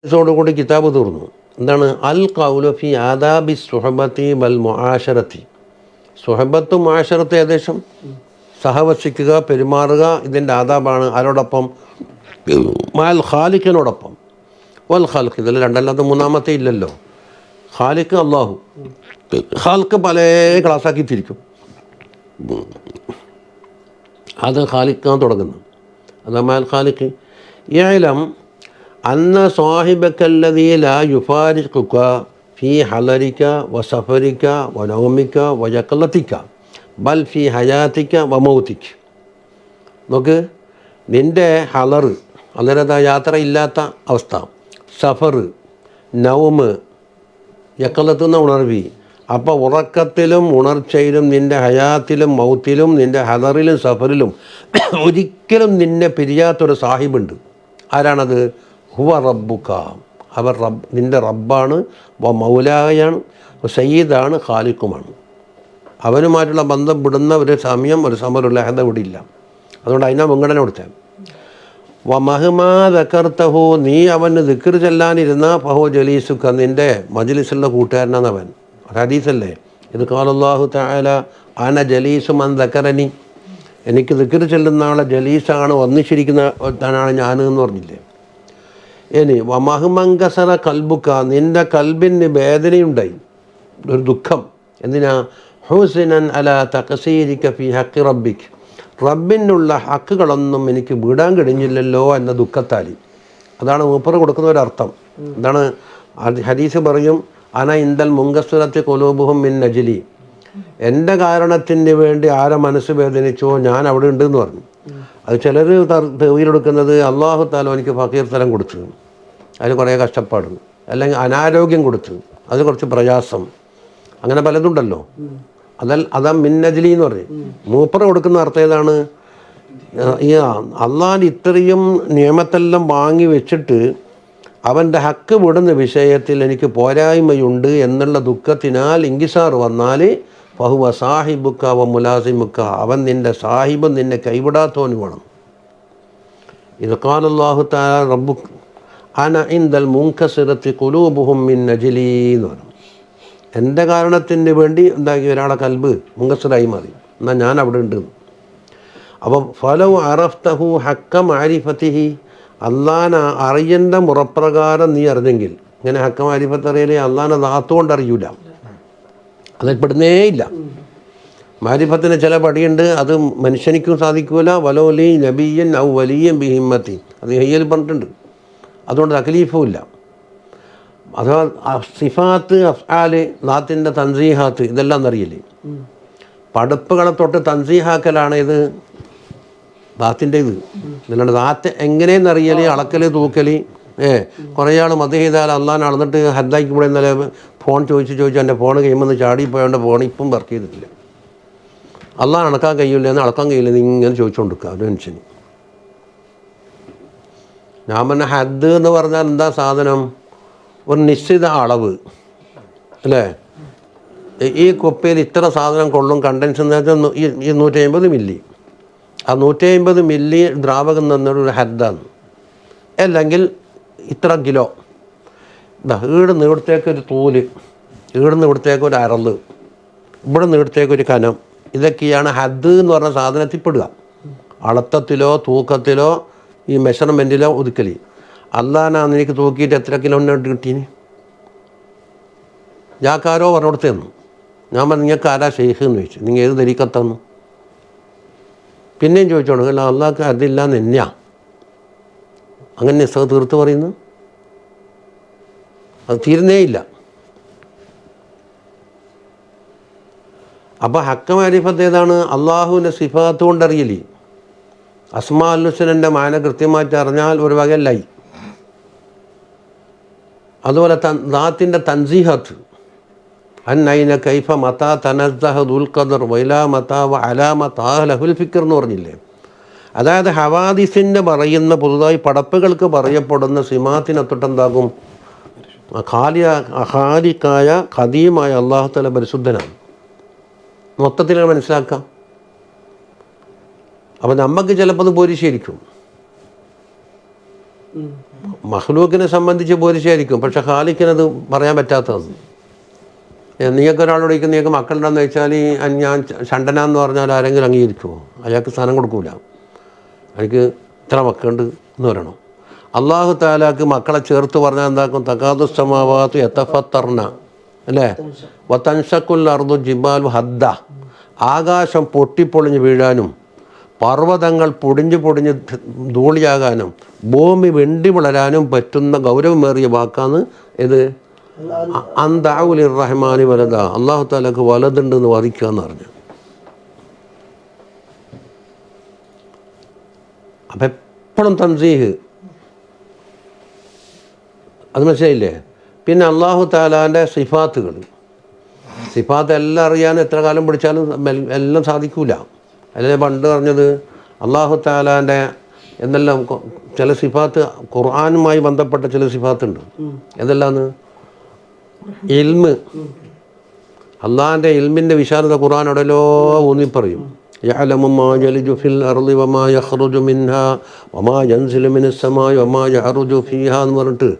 ഇതോടുകൂടി കിതാബ് തീർന്നു. എന്താണ്? അൽ ഖൗലു ഫി ആദാബി സുഹബത്തി വൽ മുആശറത്തി. സുഹബത്തും മുആശറത്തും ഏകദേശം സഹവസിക്കുക, പെരുമാറുക, ഇതിൻ്റെ ആദാബാണ്. ആരോടൊപ്പം? മാൽ ഖാലിക്കിനോടൊപ്പം. വൽ ഖാലിഖ്, ഇതിൽ രണ്ടല്ലാതെ മൂന്നാമത്തെ ഇല്ലല്ലോ. ഖാലിഖ് അള്ളാഹു. ഖാലിഖ് പല ക്ലാസ്സാക്കി തിരിക്കും. അത് ഖാലിഖാൻ തുടങ്ങുന്നു. അത് മാൽ ഖാലിഖ്. യഅലം അന്ന സാഹിബക്കല്ലദീ ലാ യുഫാരിഖുക ഫീ ഹലരിക വസഫരിക വനൗമിക വയഖലതിക ബൽ ഫീ ഹയാതിക വമൗതിക. നോക്ക്, നിൻ്റെ ഹലറ്, അന്നേരം യാത്ര ഇല്ലാത്ത അവസ്ഥ, സഫർ, നൗമ്, യഖലത്തുന്ന ഉണർവി. അപ്പോൾ ഉറക്കത്തിലും ഉണർച്ചയിലും നിൻ്റെ ഹയാത്തിലും മൗത്തിലും നിൻ്റെ ഹലറിലും സഫറിലും ഒരിക്കലും നിന്നെ പിരിയാത്തൊരു സാഹിബുണ്ട്. ആരാണത്? ഹുവ റബ്ബുക. അവർ നിൻ്റെ റബ്ബാണ്, മൗലായാണ്, സയ്യിദാണ്, ഖാലിഖുമാണ്. അവനുമായിട്ടുള്ള ബന്ധം വിടുന്ന ഒരു സമയം, ഒരു സമരമുള്ള ഹദ വിടില്ല. അതുകൊണ്ട് അതിനാ മുൻഗണന കൊടുത്തേ. വ മഹ്മാ ദക്കർത്തഹു, നീ അവന് ദിക്ർ ചെല്ലാനിരുന്ന ഫഹു ജലീസുക, നിൻ്റെ മജ്ലിസുള്ള കൂട്ടുകാരനാണ് അവൻ. ഹദീസല്ലേ ഇത്? ഖാലല്ലാഹു തആല അന ജലീസു മൻ ദക്കറനി, എനിക്ക് ദിക്ർ ചെല്ലുന്ന ആളെ ജലീസാണ്, ഒന്നിച്ചിരിക്കുന്നതാണ് ഞാൻ എന്ന് പറഞ്ഞില്ലേ. ഇനി വമഹ്മങ്കസറ കൽബുക, നിൻ്റെ കൽബിന് വേദനയുണ്ടായി, ഒരു ദുഃഖം. എന്തിനാ? ഹുസ്നൻ അലാ തഖ്സീരിക ഫീ ഹഖ് റബ്ബിക്, റബ്ബിനുള്ള ഹക്കുകളൊന്നും എനിക്ക് വിടാൻ കഴിഞ്ഞില്ലല്ലോ എന്ന ദുഃഖത്താൽ. അതാണ് മൂപ്പർ കൊടുക്കുന്ന ഒരർത്ഥം. എന്താണ്? ഹദീസ് പറയും, അന ഇന്ദൽ മുങ്കസുരത്തി ഖുലൂബുഹും മിൻ നജ്ലി, എൻ്റെ കാരണത്തിന് വേണ്ടി ആരെ മനസ്സ് വേദനിച്ചോ ഞാൻ അവിടെ ഉണ്ടെന്ന് പറഞ്ഞു. അത് ചിലർ തെളിവെടുക്കുന്നത് അള്ളാഹു തആല എനിക്ക് ഫഖീർ തലം കൊടുത്തു, അതിൽ കുറേ കഷ്ടപ്പാട്, അല്ലെങ്കിൽ അനാരോഗ്യം കൊടുത്തു, അത് കുറച്ച് പ്രയാസം, അങ്ങനെ പലതുണ്ടല്ലോ. അതാ മിന്നജ്ലി എന്ന് പറയും. മൂപ്പറ കൊടുക്കുന്ന അർത്ഥം ഏതാണ്? ഈ അള്ളാഹ് ഇത്രയും നിയമത്തെല്ലാം വാങ്ങി വെച്ചിട്ട് അവൻ്റെ ഹക്ക് വിടുന്ന വിഷയത്തിൽ എനിക്ക് പോരായ്മയുണ്ട് എന്നുള്ള ദുഃഖത്തിനാൽ ഇൻകിസാർ വന്നാൽ ഫഹുവ സാഹിബുക്ക വ മുലാസിമുക്ക, അവൻ നിൻ്റെ സാഹിബും നിന്നെ കൈവിടാത്തവനും വേണം. ഇത് ഖാലല്ലാഹു തആല റബ്ബുക അന ഇൻദൽ മുൻകസിറത്തി ഖുലൂബുഹും മിൻ നജ്ലി എന്ന് പറഞ്ഞു. എൻ്റെ കാരണത്തിന് വേണ്ടി എന്താക്കി ഒരാളെ കൽബ് മുങ്കസിറായി മാറി, എന്നാൽ ഞാൻ അവിടെ ഉണ്ട്. അപ്പം ഫലൗ അറഫ്തഹു ഹക്ക മാരിഫത്തിഹി, അള്ളാഹനെ അറിയേണ്ട മുറപ്രകാരം നീ അറിഞ്ഞെങ്കിൽ. ഇങ്ങനെ ഹക്ക മാരിഫത്ത് അറിയലേ അള്ളാഹനെ ദാത്തുകൊണ്ട് അറിയൂല, അതിൽപ്പെടുന്നേ ഇല്ല. മാരിഫത്തിന് ചില പടിയുണ്ട്, അത് മനുഷ്യനിക്കും സാധിക്കൂല. വലോലി നബിയൻ ഔ വലിയൻ ബിഹിമ്മത്തി, അത് ഹയ്യൽ പറഞ്ഞിട്ടുണ്ട്. അതുകൊണ്ട് തക്ലീഫും ഇല്ല. അഥവാ സിഫാത്ത്, അഫ്ആല്, ദാത്തിൻ്റെ തൻസീഹാത്ത്, ഇതെല്ലാം എന്നറിയില്ലേ. പടുപ്പുകളെ തൊട്ട് തൻസീഹാക്കലാണ് ഇത് ദാത്തിൻ്റെ ഇത്. ഇതിലാണ് ദാത്ത് എങ്ങനെയെന്നറിയൽ, അളക്കൽ, തൂക്കൽ. കുറേ ആൾ മത ചെയ്താൽ അള്ളാഹനെ അളന്നിട്ട് ഹദ്ദാക്കി കൂടെ. ഇന്നലെ ഫോൺ ചോദിച്ചു എൻ്റെ ഫോൺ കഴിയുമ്പോൾ ചാടിപ്പോയതുകൊണ്ട് ഫോൺ ഇപ്പം വർക്ക് ചെയ്തിട്ടില്ല. അള്ളാഹ് അണക്കാൻ കഴിയില്ല, എന്ന് അളക്കാൻ കഴിയില്ല, ഇങ്ങനെ ചോദിച്ചുകൊണ്ടിരിക്കുക ഒരു മനുഷ്യന്. ഞാൻ പറഞ്ഞ ഹദ് എന്ന് പറഞ്ഞാൽ എന്താ സാധനം? ഒരു നിശ്ചിത അളവ് അല്ലേ? ഈ കുപ്പയിൽ ഇത്ര സാധനം കൊള്ളും കണ്ടൻസ് എന്ന് വെച്ചാൽ ഈ 150 മില്ലി. ആ 150 മില്ലി ദ്രാവകം എന്നൊരു ഹദ്ദാണ്. അല്ലെങ്കിൽ ഇത്ര കിലോ. ഈടുന്ന് ഇവിടത്തേക്കൊരു തൂല്, ഈടുന്ന് ഇവിടത്തേക്കൊരു അരള്, ഇവിടെ നിന്ന് ഇവിടത്തേക്കൊരു കനം. ഇതൊക്കെയാണ് ഹദ് എന്ന് പറഞ്ഞ സാധനത്തിൽ പെടുക. അളത്തത്തിലോ തൂക്കത്തിലോ ഈ മെഷർമെൻറ്റിലോ ഒതുക്കൽ. അള്ളാഹനാന്ന് എനിക്ക് തൂക്കിയിട്ട് എത്ര കിലോമീറ്റർ കിട്ടീന്? ഞാക്കാരോ പറഞ്ഞിടത്ത് തന്നു. ഞാൻ പറഞ്ഞു, നിങ്ങൾക്ക് ആരാ ഷെയ്ഖ് എന്ന് ചോദിച്ചു. നിങ്ങൾ ഏത് തരീക്കത്തന്നു? പിന്നെയും ചോദിച്ചോളൂ. അല്ല, അള്ളാഹ്ക്ക് അതില്ല എന്ന് തന്നെയാ. അങ്ങനെ നിസ്സ തീർത്ത് പറയുന്നു, അത് തീരുന്നേ ഇല്ല. അപ്പോൾ ഹക്ക മാരിഫത്ത് ഏതാണ്? അള്ളാഹുവിൻ്റെ സിഫാത്ത് കൊണ്ടറിയലി. അസ്മാ അൽ ഹുസ്നൻ്റെ മാന കൃത്യമായിട്ട് അറിഞ്ഞാൽ ഒരു വകയല്ലായി. അതുപോലെ ദാത്തിൻ്റെ തൻസീഹത്ത്, അന്നൈന കൈഫ മതാ തനസ്സഹ ദുൽ ഖദർ വൈലാ മതാ വ അലാമതാ ലഹുൽ ഫിക്ർ എന്ന് പറഞ്ഞില്ലേ. അതായത് ഹവാദിസിൻ്റെ പറയുന്ന പുതുതായി പടപ്പുകൾക്ക് പറയപ്പെടുന്ന സിമാത്തിനെ തൊട്ടെന്താകും? ഖാലിക്കായ ഖദീമായ അള്ളാഹു തആല പരിശുദ്ധനാണ്. മൊത്തത്തിൽ മനസ്സിലാക്കാം. അപ്പോൾ നമുക്ക് ചിലപ്പോൾ അത് പോരിശേരിക്കും. മഖ്ലൂക്കിനെ സംബന്ധിച്ച് ബോധിച്ചായിരിക്കും, പക്ഷെ ഖാലിക്കിനത് പറയാൻ പറ്റാത്തതാണ്. നീയൊക്കെ ഒരാളോട് ചോദിക്കും നീയൊക്കെ മക്കളുണ്ടെന്ന് വെച്ചാൽ ഞാൻ ഷണ്ടനാന്ന് പറഞ്ഞാൽ ആരെങ്കിലും അംഗീകരിക്കുമോ? അയാൾക്ക് സ്ഥാനം കൊടുക്കൂല. എനിക്ക് ഇത്ര മക്കളുണ്ട് എന്ന് പറയണം. അള്ളാഹു താലാക്ക് മക്കളെ ചേർത്ത് പറഞ്ഞാൽ എന്താക്കും? തകാദുസ്സമാവാത്തു യതഫത്തർന അല്ലേ, വതൻഷക്കുൽ അർദു ജിബാലു ഹദ്ദ, ആകാശം പൊട്ടിപ്പൊളിഞ്ഞ് വീഴാനും പർവ്വതങ്ങൾ പൊടിഞ്ഞ് പൊടിഞ്ഞ് ധൂളിയാകാനും ഭൂമി വെണ്ടി വളരാനും പറ്റുന്ന ഗൗരവമേറിയ വാക്കാണ് ഇത്. അന്താവുലി റഹ്മാനി വലത, അള്ളാഹു താലാക്ക് വലതുണ്ടെന്ന് വാദിക്കുക എന്ന് പറഞ്ഞു. അപ്പം എപ്പോഴും തൻസീഹ്, അത് മനസ്സിലായില്ലേ? പിന്നെ അള്ളാഹു താലാൻ്റെ സിഫാത്തുകൾ, സിഫാത്ത് എല്ലാം അറിയാൻ എത്ര കാലം പിടിച്ചാലും എല്ലാം സാധിക്കൂല. അല്ലേ പണ്ട് പറഞ്ഞത് അള്ളാഹു താലാൻ്റെ എന്തെല്ലാം ചില സിഫാത്ത് ഖുർആനുമായി ബന്ധപ്പെട്ട ചില സിഫാത്തുണ്ട്. എന്തെല്ലാന്ന്? ഇൽമ്, അള്ളാഹിൻ്റെ ഇൽമിൻ്റെ വിശാലത ഖുർആൻ എവിടെയല്ലോ ഊന്നിപ്പറയും. യഅലമു മാ യലിജു ഫിൽ അർളി വമാ യഖ്റുജു മിൻഹാ വമാ യൻസിലു മിനസ് സമാഇ വമാ യഅറുജു ഫീഹാ എന്ന് പറഞ്ഞിട്ട്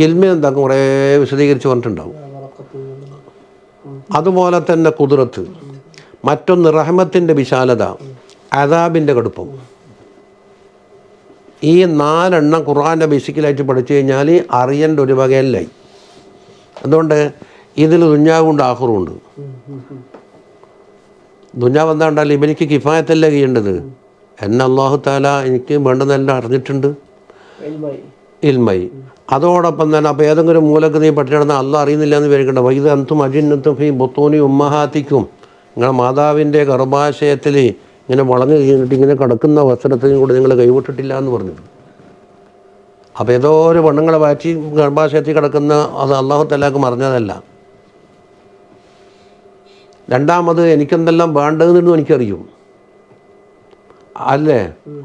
ഇൽമി എന്താക്കും കുറേ വിശദീകരിച്ച് പറഞ്ഞിട്ടുണ്ടാവും. അതുപോലെ തന്നെ ഖുദ്റത്ത്, മറ്റൊന്ന് റഹ്മത്തിൻ്റെ വിശാലത, അദാബിൻ്റെ കടുപ്പം. ഈ 4 എണ്ണം ഖുർആൻ്റെ ബേസിക്കലായിട്ട് പഠിച്ചു കഴിഞ്ഞാൽ അറിയേണ്ട ഒരു വകയല്ലായി. അതുകൊണ്ട് ഇതിൽ ദുന്യാവുണ്ട് ആഖിറുണ്ട്. ദുന്യാവ് എന്താ ഉണ്ടായാലും ഇവനിക്ക് കിഫായത്തല്ല ചെയ്യേണ്ടത്. എന്നെ അല്ലാഹു തആല എനിക്ക് വേണ്ടതെല്ലാം അറിഞ്ഞിട്ടുണ്ട്, ഇൽമായി. അതോടൊപ്പം തന്നെ അപ്പോൾ ഏതെങ്കിലും മൂലക്ക് നീ പട്ടിടന്ന് അള്ളാഹ് അറിയുന്നില്ല എന്ന് വിചാരിക്കണ്ട. വൈദ അൻതും അജിന്നത്തും ഫീ ബുത്തൂനി ഉമ്മഹാത്തിക്കും, നിങ്ങളുടെ മാതാവിൻ്റെ ഗർഭാശയത്തിൽ ഇങ്ങനെ വളഞ്ഞു കഴിഞ്ഞിട്ട് ഇങ്ങനെ കിടക്കുന്ന അവസരത്തിനും കൂടെ നിങ്ങൾ കൈവിട്ടിട്ടില്ല എന്ന് പറഞ്ഞത്. അപ്പോൾ ഏതോ ഒരു പെണ്ണുങ്ങളെ വാറ്റി ഗർഭാശയത്തിൽ കിടക്കുന്ന അത് അള്ളാഹു തആലാക്ക് മറിഞ്ഞതല്ല. രണ്ടാമത് എനിക്കെന്തെല്ലാം വേണ്ടതെന്നും എനിക്കറിയും അല്ലേ,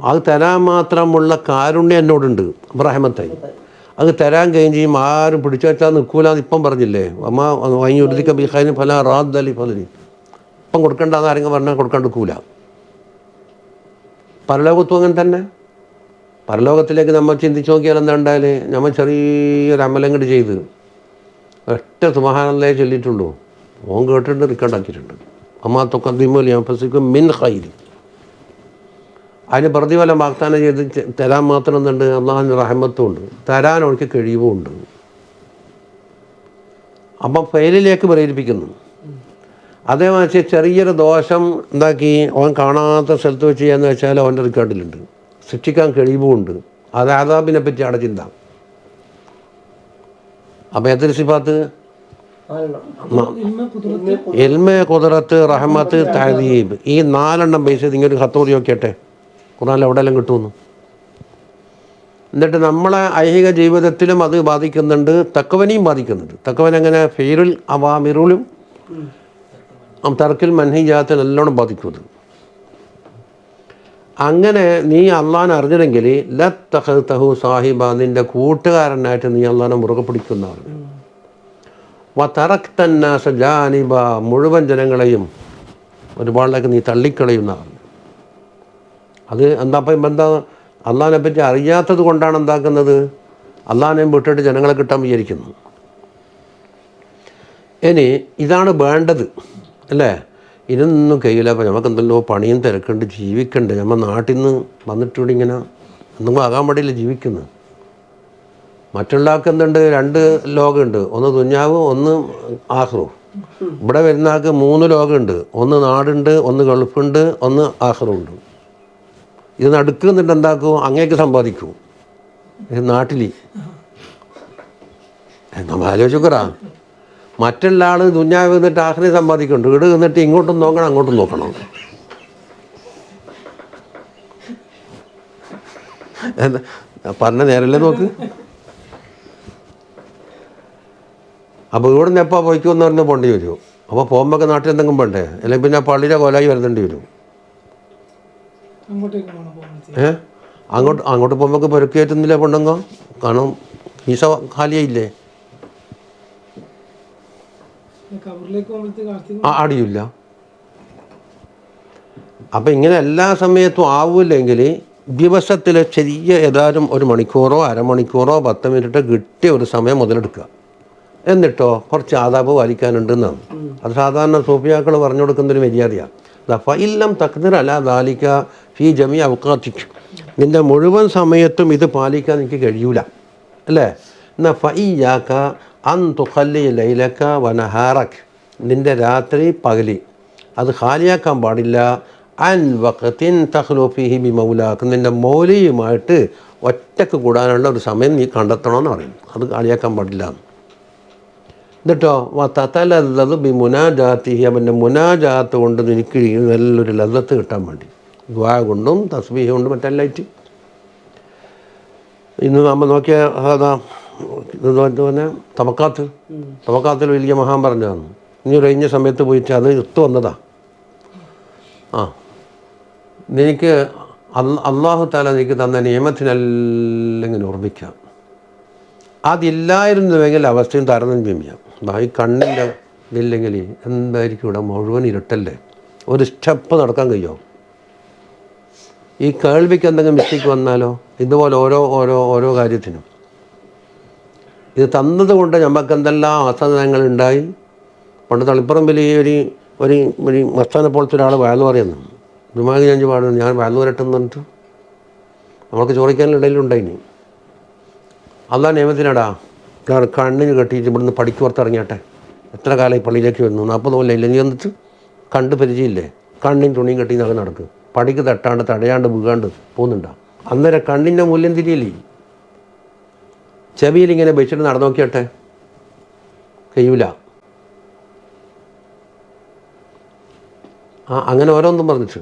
അത് തരാൻ മാത്രമുള്ള കാരുണ്യം എന്നോടുണ്ട്, റഹ്മത്തായി. അത് തരാൻ കഴിയും ചെയ്യും, ആരും പിടിച്ചു വെച്ചാൽ നിൽക്കൂലെന്ന് ഇപ്പം പറഞ്ഞില്ലേ. അമ്മ വൈകുതിക്ക ബിഖാനും ഫല റാദ്ദലി ഫലി, ഇപ്പം കൊടുക്കേണ്ടെന്ന് ആരെങ്കിലും പറഞ്ഞാൽ കൊടുക്കാണ്ട് നിൽക്കൂല. പരലോകത്തും അങ്ങനെ തന്നെ. പരലോകത്തിലേക്ക് നമ്മൾ ചിന്തിച്ച് നോക്കിയാൽ എന്താ ഉണ്ടായാൽ, നമ്മൾ ചെറിയൊരു അമലങ്ങോട്ട് ചെയ്ത് ഒറ്റ സുബ്ഹാനല്ലാഹ് ചൊല്ലിയിട്ടുള്ളൂ, ഓൻ കേട്ടിട്ടുണ്ട്, റിക്കോർഡാക്കിയിട്ടുണ്ട്. അമ്മാ തുഖദ്ദിമു അൻഫുസകും മിൻ ഖൈരി, അതിന് പ്രതിഫലം വാഗ്ദാനം ചെയ്ത് തരാൻ മാത്രം എന്തുണ്ട്? അള്ളാഹുവിൻ്റെ റഹ്മത്തും ഉണ്ട്, തരാൻ അവർക്ക് കഴിവുമുണ്ട്. അപ്പം ഫെയിലിലേക്ക് പ്രേരിപ്പിക്കുന്നു. അതേമാതിരി ചെറിയൊരു ദോഷം എന്താക്കി അവൻ കാണാത്ത സ്ഥലത്ത് വെച്ച് ചെയ്യാന്ന് വെച്ചാൽ അവൻ്റെ റെക്കോർഡിലുണ്ട്, ശിക്ഷിക്കാൻ കഴിവുമുണ്ട്. അത് അദാബിനെ പറ്റിയാണ് ചിന്ത. അപ്പം എത്ര സിഫാത്ത്? ഇൽമ്, ഖുദ്റത്ത്, റഹ്മത്ത്, തഅദീബ്. ഈ 4 എണ്ണം ബേസ് ചെയ്ത് ഇങ്ങനെ ഖത്തോറി നോക്കിയട്ടെ ഖുർആനിൽ എവിടെയെല്ലാം കിട്ടുമെന്ന്. എന്നിട്ട് നമ്മളെ ഐഹിക ജീവിതത്തിലും അത് ബാധിക്കുന്നുണ്ട്, തഖ്വനെയും ബാധിക്കുന്നുണ്ട്. തഖ്വൻ എങ്ങനെ? ഫീറുൽ അവാമിറുലും തർക്കിൽ മൻഹിജാത്തിൽ നല്ലോണം ബാധിക്കുന്നത്. അങ്ങനെ നീ അള്ളാഹിനെ അറിഞ്ഞില്ലെങ്കിൽ ലത്തഖ്തഹു സാഹിബ, നിൻ്റെ കൂട്ടുകാരനായിട്ട് നീ അള്ളാഹിനെ മുറുകെ പിടിക്കുന്നതാണ്. വതറക്തന്നാസ ജാനിബ, മുഴുവൻ ജനങ്ങളെയും ഒരുപാടിലേക്ക് നീ തള്ളിക്കളയുന്നതാണ്. അത് എന്താപ്പം എന്താ? അള്ളാഹിനെ പറ്റി അറിയാത്തത് കൊണ്ടാണ് എന്താക്കുന്നത്? അള്ളാഹിനെയും വിട്ടിട്ട് ജനങ്ങളെ കിട്ടാൻ വിചാരിക്കുന്നു. ഇനി ഇതാണ് വേണ്ടത് അല്ലേ? ഇതൊന്നും കഴിയില്ല. അപ്പോൾ നമുക്ക് എന്തെല്ലോ പണിയും തിരക്കുണ്ട്, ജീവിക്കണ്ട്. നമ്മൾ നാട്ടിൽ നിന്ന് വന്നിട്ടൂടെ ഇങ്ങനെ എന്തെങ്കിലും ആകാൻ വേണ്ടിയില്ല ജീവിക്കുന്നത്. മറ്റുള്ളവർക്ക് എന്തുണ്ട്? 2 ലോകമുണ്ട്, ഒന്ന് ദുന്യാവ്, ഒന്ന് ആഖിറും. ഇവിടെ വരുന്ന ആൾക്ക് 3 ലോകമുണ്ട്, ഒന്ന് നാടുണ്ട്, ഒന്ന് ഗൾഫുണ്ട്, ഒന്ന് ആഖിറുണ്ട്. ഇത് നടുക്കുന്നിട്ട് എന്താക്കും? അങ്ങേക്ക് സമ്പാദിക്കും ഇത് നാട്ടിൽ. നമ്മൾ ആലോചിക്കറാ, മറ്റുള്ള ആൾ ദുന്യാവ് നിന്നിട്ട് ആഖിറയിൽ സമ്പാദിക്കുന്നുണ്ട്, ഇവിടെ നിന്നിട്ട് ഇങ്ങോട്ടും നോക്കണം അങ്ങോട്ടും നോക്കണം. എന്താ പറഞ്ഞ നേരല്ലേ നോക്ക്. അപ്പോൾ ഇവിടെ നിന്ന് എപ്പോൾ പോയിക്കുമെന്ന് പറഞ്ഞാൽ പോണ്ടി വരുമോ? അപ്പോൾ പോകുമ്പോൾ നാട്ടിൽ എന്തെങ്കിലും വേണ്ടേ? അല്ലെങ്കിൽ പിന്നെ പള്ളിയുടെ കൊലായി വരുത്തേണ്ടി വരും. അങ്ങോട്ട് പോകുമ്പോൾ പെരുക്കേറ്റുന്നില്ല പെണ്ണുങ്ങോ, കാരണം ഈസ ഖാലിയായില്ലേ, ആടിയില്ല. അപ്പം ഇങ്ങനെ എല്ലാ സമയത്തും ആവില്ലെങ്കിൽ ദിവസത്തിലെ ചെറിയ ഏതാനും ഒരു മണിക്കൂറോ അരമണിക്കൂറോ 10 മിനിറ്റ് കിട്ടിയ ഒരു സമയം മുതലെടുക്കുക. എന്നിട്ടോ കുറച്ച് ആദാബ് പാലിക്കാനുണ്ടെന്നാണ്. അത് സാധാരണ സൂഫിയാക്കൾ പറഞ്ഞു കൊടുക്കുന്നൊരു മര്യാദയാണ്. ഫഇല്ലം തഖ്ദിർ അലാ ദാലിക ഫീ ജമീ ഔഖാതിക്, നിൻ്റെ മുഴുവൻ സമയത്തും ഇത് പാലിക്കാൻ എനിക്ക് കഴിയൂല അല്ലേ. എന്നാൽ ഫഇയ്യാക അൻ തുഖല്ലി ലൈലക വനഹാറക്, നിൻ്റെ രാത്രി പകലി അത് ഖാലിയാക്കാൻ പാടില്ല. അൻ വഖത്തിൻ തഖ്ലു ഫീഹി ബി മൗലാക്ക്, നിൻ്റെ മൗലിയുമായിട്ട് ഒറ്റക്ക് കൂടാനുള്ള ഒരു സമയം നീ കണ്ടെത്തണമെന്ന് പറയും. അത് ഖാലിയാക്കാൻ പാടില്ല. എന്നിട്ടോ തതലല്ലതു ബി മുനാജാത്തിഹി, അവൻ്റെ മുനാജാത്ത് കൊണ്ട് നിനക്ക് നല്ലൊരു ലദ്ദത്ത് കിട്ടാൻ വേണ്ടി ദുആ കൊണ്ടും തസ്ബീഹ് കൊണ്ടും മറ്റെല്ലായിട്ട്. ഇന്ന് നമ്മൾ നോക്കിയ അതാ പിന്നെ തബക്കാത്തിൽ വലിയ മഹാൻ പറഞ്ഞതാണ്. ഇനി ഒരു കഴിഞ്ഞ സമയത്ത് പോയിട്ട് അത് ഒത്തു വന്നതാ. നിനക്ക് അള്ളാഹു തആല നിനക്ക് തന്ന നിയമത്തിനെല്ലാം ഇങ്ങനെ ഓർമ്മിക്കാം. അതില്ലായിരുന്നുവെങ്കിൽ അവസ്ഥയും താരതമ്യം ചെയ്യാം. ഈ കണ്ണിൻ്റെ ഇതില്ലെങ്കിൽ എന്തായിരിക്കും ഇവിടെ മുഴുവൻ ഇരുട്ടല്ലേ, ഒരു സ്റ്റെപ്പ് നടക്കാൻ കഴിയുമോ? ഈ കേൾവിക്ക് എന്തെങ്കിലും മിസ്റ്റേക്ക് വന്നാലോ? ഇതുപോലെ ഓരോ കാര്യത്തിനും ഇത് തന്നത് കൊണ്ട് നമുക്ക് എന്തെല്ലാം അസാധനങ്ങളുണ്ടായി. പണ്ട് തളിപ്പറമ്പിൽ ഒരു മസ്താനെ പോലത്തെ ഒരാൾ വയലു പറയുന്നു, ദുമാഗി അഞ്ച് പാടുന്നു, ഞാൻ വയലു വരട്ടെന്ന് പറഞ്ഞിട്ട് നമ്മൾക്ക് ചോദിക്കാനിടയിലുണ്ടായിനി. അള്ളാഹ് നിയമത്തിനടാ കണ്ണിന് കെട്ടിയിട്ട് ഇവിടുന്ന് പടിക്ക് പുറത്തിറങ്ങിയാട്ടെ. എത്ര കാലമായി പള്ളിയിലേക്ക് വരുന്നു? 40 കൊല്ലമില്ല. നീ വന്നിട്ട് കണ്ട് പരിചയമില്ലേ? കണ്ണിന് തുണിയും കെട്ടി നഗ നടക്കും, പടിക്ക് തട്ടാണ്ട് തടയാണ്ട് വീകാണ്ട് പോകുന്നുണ്ടോ? അന്നേരം കണ്ണിൻ്റെ മൂല്യം തിരിയില്ലേ? ചെവിയിലിങ്ങനെ വെച്ചിട്ട് നടന്നു നോക്കിയാട്ടെ, കഴിയൂല. അങ്ങനെ ഓരോന്നും പറഞ്ഞിട്ട്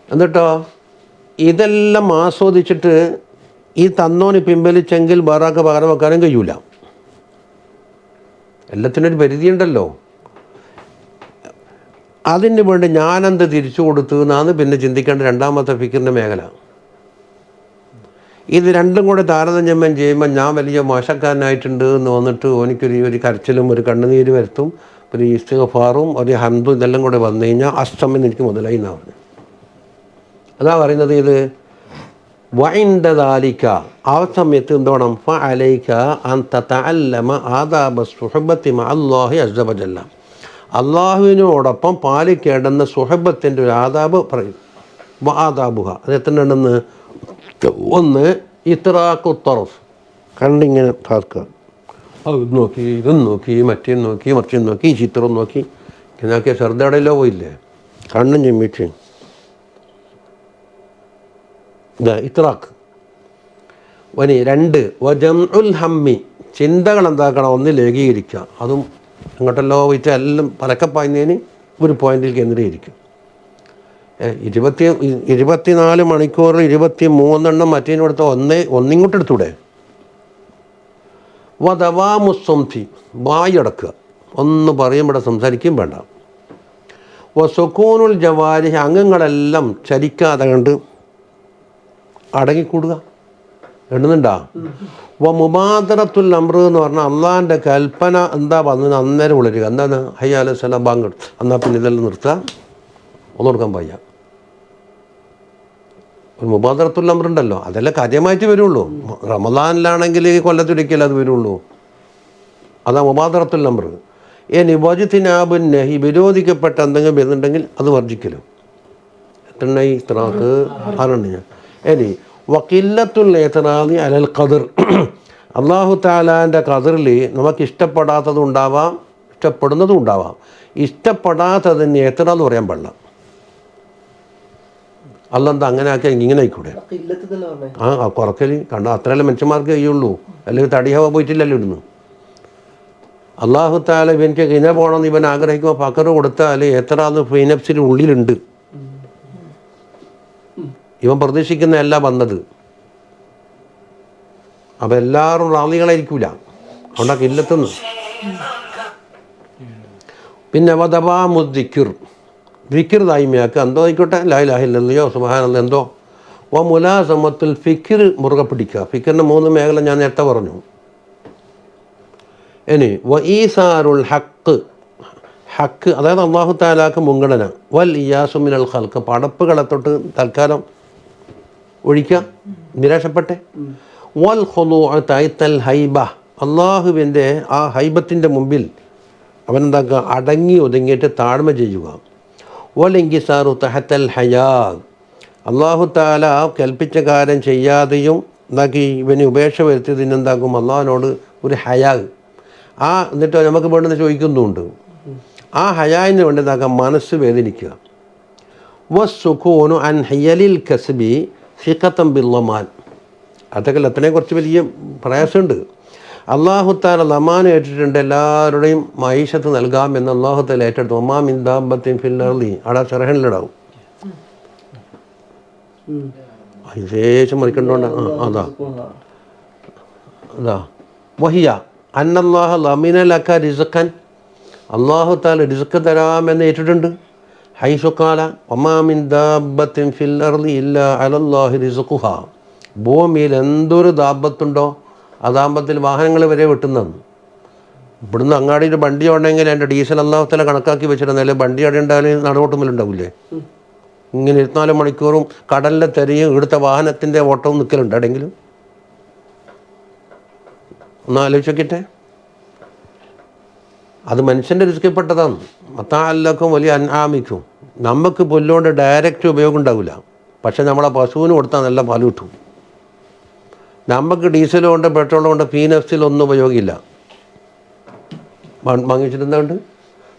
എന്നിട്ടോ ഇതെല്ലാം ആസ്വദിച്ചിട്ട് ഈ തന്നോന് പിൻവലിച്ചെങ്കിൽ വേറൊക്കെ പകരം വെക്കാനും കഴിയൂല. എല്ലാത്തിനൊരു പരിധിയുണ്ടല്ലോ. അതിന് വേണ്ടി ഞാനെന്ത് തിരിച്ചു കൊടുത്തു എന്നാണ് പിന്നെ ചിന്തിക്കേണ്ട രണ്ടാമത്തെ ഫിക്കറിൻ്റെ മേഖല. ഇത് രണ്ടും കൂടെ താരതമ്യം ചെയ്യുമ്പോൾ ഞാൻ വലിയ മോശക്കാരനായിട്ടുണ്ട് എന്ന് വന്നിട്ട് എനിക്കൊരു കരച്ചിലും ഒരു കണ്ണുനീര് വരുത്തും, ഒരു ഇസ്തിഗ്ഫാറും ഒരു ഹംദും ഇതെല്ലാം കൂടെ വന്നു കഴിഞ്ഞാൽ അസ്തമെന്ന് എനിക്ക് മുതലായി എന്നാണ് പറഞ്ഞത്. അതാ പറയുന്നത്. ഇത് വഇൻദദാലിക, ആ സമയത്ത് എന്തോണം? ഫഅലൈക അൻ തതഅല്ലമ ആദാബ സുഹബത്തി മഅല്ലാഹി അസ്സ വജല്ല, അള്ളാഹുവിനോടൊപ്പം പാലിക്കേണ്ടുന്ന സുഹബത്തിൻ്റെ ഒരു ആദാബ് പറയും. ആദാബുഹ, അത് എത്ര ഉണ്ടെന്ന്? 1 ഇത്റാഖു തറഫ്, കണ്ടിങ്ങനെ താക്കുക, അത് നോക്കി ഇതും നോക്കി മറ്റേ നോക്കി മറിച്ചും നോക്കി ഈ ചിത്രം നോക്കി ഇതിനൊക്കെ ശ്രദ്ധയുടെയല്ലോ പോയില്ലേ, കണ്ണും ചിമ്മിച്ച് ഇത്രാഖ്. 2 വജംഉൽ ഹമ്മി, ചിന്തകൾ എന്താക്കണം? 1 ലഘൂകരിക്കുക. അതും അങ്ങോട്ടല്ലോ പോയിട്ട് എല്ലാം പരക്കപ്പായുന്നതിന് ഒരു പോയിന്റിൽ കേന്ദ്രീകരിക്കും. 24 മണിക്കൂറിൽ 23 മറ്റേനടുത്ത് ഒന്നിങ്ങോട്ട് എടുത്തൂടെ? വദവാമുസ്സംതി, വായടക്കുക, ഒന്ന് പറയുമ്പോൾ സംസാരിക്കുകയും വേണ്ട. വസുക്കൂനുൽ ജവാരിഹ്, അംഗങ്ങളെല്ലാം ചലിക്കാതെ കണ്ട് അടങ്ങിക്കൂടുക. എണ്ണുന്നുണ്ടാ? മുബാദറത്തുൽ അംർ എന്ന് പറഞ്ഞാൽ അള്ളാഹിൻ്റെ കൽപ്പന എന്താ വന്നത് അന്നേരം ഉളരുക. എന്താണ്? ഹയ്യ അലൈഹി സ്വലാം ബാങ്ക്, എന്നാൽ പിന്നെ ഇതെല്ലാം നിർത്തുക, ഒന്നും കൊടുക്കാൻ വയ്യ. ഒരു മുബാദറത്തുൽ അംർ ഉണ്ടല്ലോ, അതെല്ലാം കാര്യമായിട്ട് വരുള്ളൂ. റമദാനിലാണെങ്കിൽ കൊല്ലത്തിലൊരിക്കലും അത് വരുള്ളൂ. അതാ മുബാദറത്തുൽ അംർ. ഇനി വജ്തിനാബുൻ നഹി, വിരോധിക്കപ്പെട്ട എന്തെങ്കിലും വരുന്നുണ്ടെങ്കിൽ അത് വർജിക്കലും. എത്രണ്ണായി? ഇത്രാഖ് 6. ഇനി വഖില്ലത്തുൽ ഇത്റാദി അലൽ ഖദർ, അല്ലാഹു തആലാൻ്റെ ഖദറിൽ നമുക്ക് ഇഷ്ടപ്പെടാത്തതും ഉണ്ടാവാം, ഇഷ്ടപ്പെടുന്നതും ഉണ്ടാവാം. ഇഷ്ടപ്പെടാത്തതിന് ഇത്റാദ് പറയാൻ പാടില്ല. അല്ലെന്താ അങ്ങനെ ആക്കിയാൽ ഇങ്ങനെ ആയിക്കൂടെ? കുറക്കൽ കണ്ട അത്രയല്ലേ മനുഷ്യന്മാർക്ക് കഴിയുള്ളൂ. അല്ലെങ്കിൽ തടിഹവ പോയിട്ടില്ലല്ലോ ഇടുന്നു. അല്ലാഹു തആല ഇവനക്ക് ഇന പോകണമെന്ന് ഇവൻ ആഗ്രഹിക്കുമ്പോൾ ഫഖർ കൊടുത്താൽ ഇത്റാദ് ഫൈനഫ്സിന് ഉള്ളിലുണ്ട്. ഇവൻ പ്രതീക്ഷിക്കുന്ന എല്ലാം വന്നത്. അപ്പം എല്ലാവരും റാളികളായിരിക്കില്ല, അതുകൊണ്ടൊക്കെ ഇല്ലത്തുന്നു. പിന്നെ വദവാമുദ്ദിക്കിർ, ഫിക്കിർ തായ്മയാക്കുക. എന്തോ ആയിക്കോട്ടെ, ലാ ഇലാഹ ഇല്ലല്ലാഹ് സുബ്ഹാനല്ലാഹ് എന്തോ. മുലാസമത്തുൽ ഫിക്കിർ, മുറുകെ പിടിക്കുക. ഫിക്കിറിൻ്റെ 3 മേഖല ഞാൻ നേരത്തെ പറഞ്ഞു. ഇനി ഈസാറുൽ ഹക്ക്, ഹക്ക് അതായത് അല്ലാഹു തആലാക്ക് മുൻഗണന. വൽ ഇയാസു മിനൽ ഖൽഖ്, പടപ്പുകളെ തൊട്ട് തൽക്കാലം ഒഴിക്കുക, നിരാശപ്പെട്ടെ. വൽ ഖുദൂ തൈത്തൽ ഹൈബ, അള്ളാഹുവിൻ്റെ ആ ഹൈബത്തിൻ്റെ മുമ്പിൽ അവനെന്താക്കുക, അടങ്ങി ഒതുങ്ങിയിട്ട് താഴ്മ ചെയ്യുക. വലിങ്കിസാറു തഹത്തൽ ഹയാ, അള്ളാഹു താല കൽപ്പിച്ച കാര്യം ചെയ്യാതെയും എന്താക്കി ഇവന് ഉപേക്ഷ വരുത്തിയതിന് എന്താക്കും, അള്ളാഹിനോട് ഒരു ഹയാ. എന്നിട്ട് നമുക്ക് വേണ്ടുന്ന ചോദിക്കുന്നുണ്ട്. ആ ഹയായിന് വേണ്ടി എന്താക്കാം, മനസ്സ് വേദനിക്കുക. വസ്സുഖൂനു അൻ ഹയലിൽ കസ്ബി ഫിഖത്തം ബില്ലമാൻ, അതൊക്കെ ലത്തിനെ കുറച്ച് വലിയ പ്രയാസമുണ്ട്. അള്ളാഹു താല ലമാൻ ഏറ്റിട്ടുണ്ട്, എല്ലാവരുടെയും മൈഷത്ത് നൽകാം എന്ന് അള്ളാഹു താല ഏറ്റെടുത്തു. ഒമാ മിൻ ദാബത്തിൻ ഫിൽ അർളി, അവിടെ ചെറഹനിലിടാവും വിശേഷം മറിക്കണ്ടോണ്ട. അതാ വഹിയ അന്നല്ലാഹ ലമിനലക റിസ്ഖൻ, അള്ളാഹു താല റിസ്ക് തരാമെന്ന് ഏറ്റിട്ടുണ്ട്. ഹൈസുക്കാല ഒമാ മിൻ ദാബത്തിൻ ഫിൽ അർളി ഇല്ലാ അലല്ലാഹി റിസ്ഖുഹാ, ഭൂമിയിൽ എന്തൊരു ദാബത്തുണ്ടോ ആ ദാമ്പത്തിൽ വാഹനങ്ങൾ വരെ വെട്ടുന്നതാണ്. ഇവിടുന്ന് അങ്ങാടിയിൽ വണ്ടി ഉണ്ടെങ്കിൽ എൻ്റെ ഡീസൽ അള്ളാഹു താല കണക്കാക്കി വെച്ചിട്ടുണ്ടെങ്കിൽ വണ്ടി അവിടെ ഉണ്ടായാലും നടുവോട്ടുമ്പിലുണ്ടാവില്ലേ. ഇങ്ങനെ 24 മണിക്കൂറും കടലിലെ തെരയും ഇവിടുത്തെ വാഹനത്തിൻ്റെ ഓട്ടവും നിൽക്കലുണ്ട് എവിടെയെങ്കിലും? ഒന്ന് ആലോചിക്കട്ടെ. അത് മനുഷ്യൻ്റെ റിസ്കിൽപ്പെട്ടതാണ്. മത്താല്ലക്കും വലിയ അൻആമിക്കും, നമുക്ക് പുല്ലുകൊണ്ട് ഡയറക്റ്റ് ഉപയോഗം ഉണ്ടാവില്ല, പക്ഷെ നമ്മളെ പശുവിന് കൊടുത്താൽ നല്ല പാൽ കിട്ടും. നമുക്ക് ഡീസൽ കൊണ്ട് പെട്രോൾ കൊണ്ട് പീനഫ്സിലൊന്നും ഉപയോഗമില്ല, വാങ്ങിച്ചിരുന്നുണ്ട്.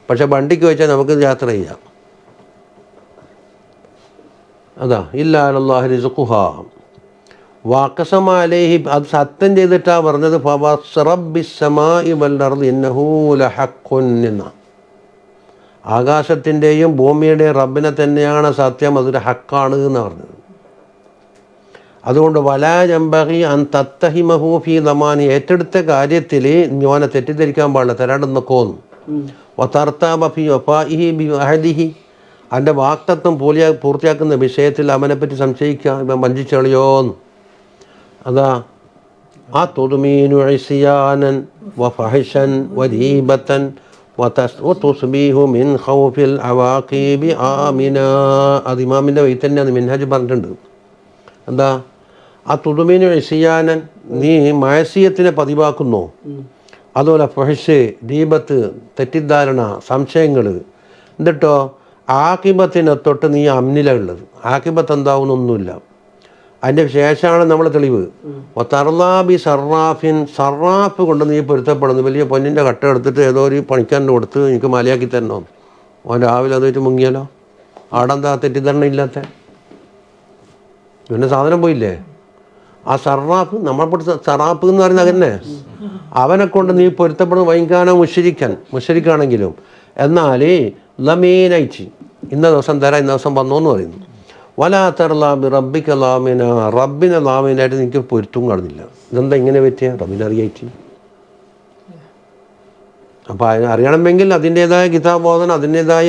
പക്ഷെ വണ്ടിക്ക് വെച്ചാൽ നമുക്ക് യാത്ര ചെയ്യാം. അതാ ഇല്ലാ അലല്ലാഹി റിസ്ഖുഹാ വഖസമ അലൈഹി, അത് സത്യം ചെയ്തിട്ടാണ് പറഞ്ഞത്. ഫവസ്റബ്ബിസ്സമാഇ വൽ അർളി ഇന്നഹു ലഹഖുൻ എന്ന, ആകാശത്തിൻ്റെയും ഭൂമിയുടെയും റബ്ബിനെ തന്നെയാണ് സത്യം, അതൊരു ഹക്കാണ് എന്ന് പറഞ്ഞത്. അതുകൊണ്ട് വലാ യംബഗി അൻ തത്തഹിമഹു ഫീ ദമാനി, ഏറ്റെടുത്ത കാര്യത്തിൽ ഓനെ തെറ്റിദ്ധരിക്കാൻ പാടില്ല, തരാണ്ട് നിൽക്കുമെന്ന്. വതർതാബ ഫീ വഫാഇഹി ബി അഹദിഹി, അവൻ്റെ വാക്തത്വം പൂർത്തിയാക്കുന്ന വിഷയത്തിൽ അവനെപ്പറ്റി സംശയിക്കുക, ഇവൻ വഞ്ചിച്ചെളിയോന്ന്. അതാ ആ തുദ്മീനു ഇസ്യാനൻ വഫഹിഷൻ വരീബത്തൻ വതുസ്ബീഹു മിൻ ഖൗഫിൽ അവാഖീബി ആമിന, അത് ഇമാമിൻ്റെ വഴി തന്നെയാണ് മിൻഹാജ് പറഞ്ഞിട്ടുണ്ട്. എന്താ ആ തുടുമീനു ഇസ്യാനൻ, നീ മായസിയത്തിനെ പതിവാക്കുന്നു, അതുപോലെ ഫഹിഷ് ദീപത്ത് തെറ്റിദ്ധാരണ സംശയങ്ങൾ, എന്നിട്ടോ ആക്കിബത്തിനെ തൊട്ട് നീ അമ്നിലുള്ളത്. ആക്കിബത്ത് എന്താവുന്നൊന്നുമില്ല, അതിൻ്റെ ശേഷമാണ് നമ്മൾ തെളിവ്. തർലാബി സർറാഫിൻ, സർറാഫ് കൊണ്ട് നീ പൊരുത്തപ്പെടുന്നു. വലിയ പൊന്നിൻ്റെ കട്ട എടുത്തിട്ട് ഏതോ ഒരു പണിക്കാരൻ്റെ കൊടുത്ത് എനിക്ക് മലയാക്കി തരണോ, ഓൻ രാവിലെ അത് വെച്ച് മുങ്ങിയാലോ, അവിടെ എന്താ തെറ്റിദ്ധാരണ ഇല്ലാത്ത പിന്നെ സാധനം പോയില്ലേ. ആ സർറാഫ്, നമ്മളെ പഠിച്ച സറാഫ് എന്ന് പറയുന്നത് തന്നെ, അവനെ കൊണ്ട് നീ പൊരുത്തപ്പെടുന്ന വൈകാനോ മുഷരിക്കാണെങ്കിലും. എന്നാൽ ലമീനയിച്ച് ഇന്ന ദിവസം തരാം, ഇന്ന ദിവസം വന്നോ എന്ന് പറയുന്നു. വലാ തർലാബി റബ്ബിക ലാമിന, റബ്ബിനെ ലാമിനായിട്ട് എനിക്ക് പൊരുത്തും കാണുന്നില്ല. ഇതെന്താ ഇങ്ങനെ പറ്റിയ, റബ്ബിനെ അറിയായിട്ട്. അപ്പോൾ അതിനെ അറിയണമെങ്കിൽ അതിൻ്റേതായ ഗീതാബോധനം, അതിൻ്റേതായ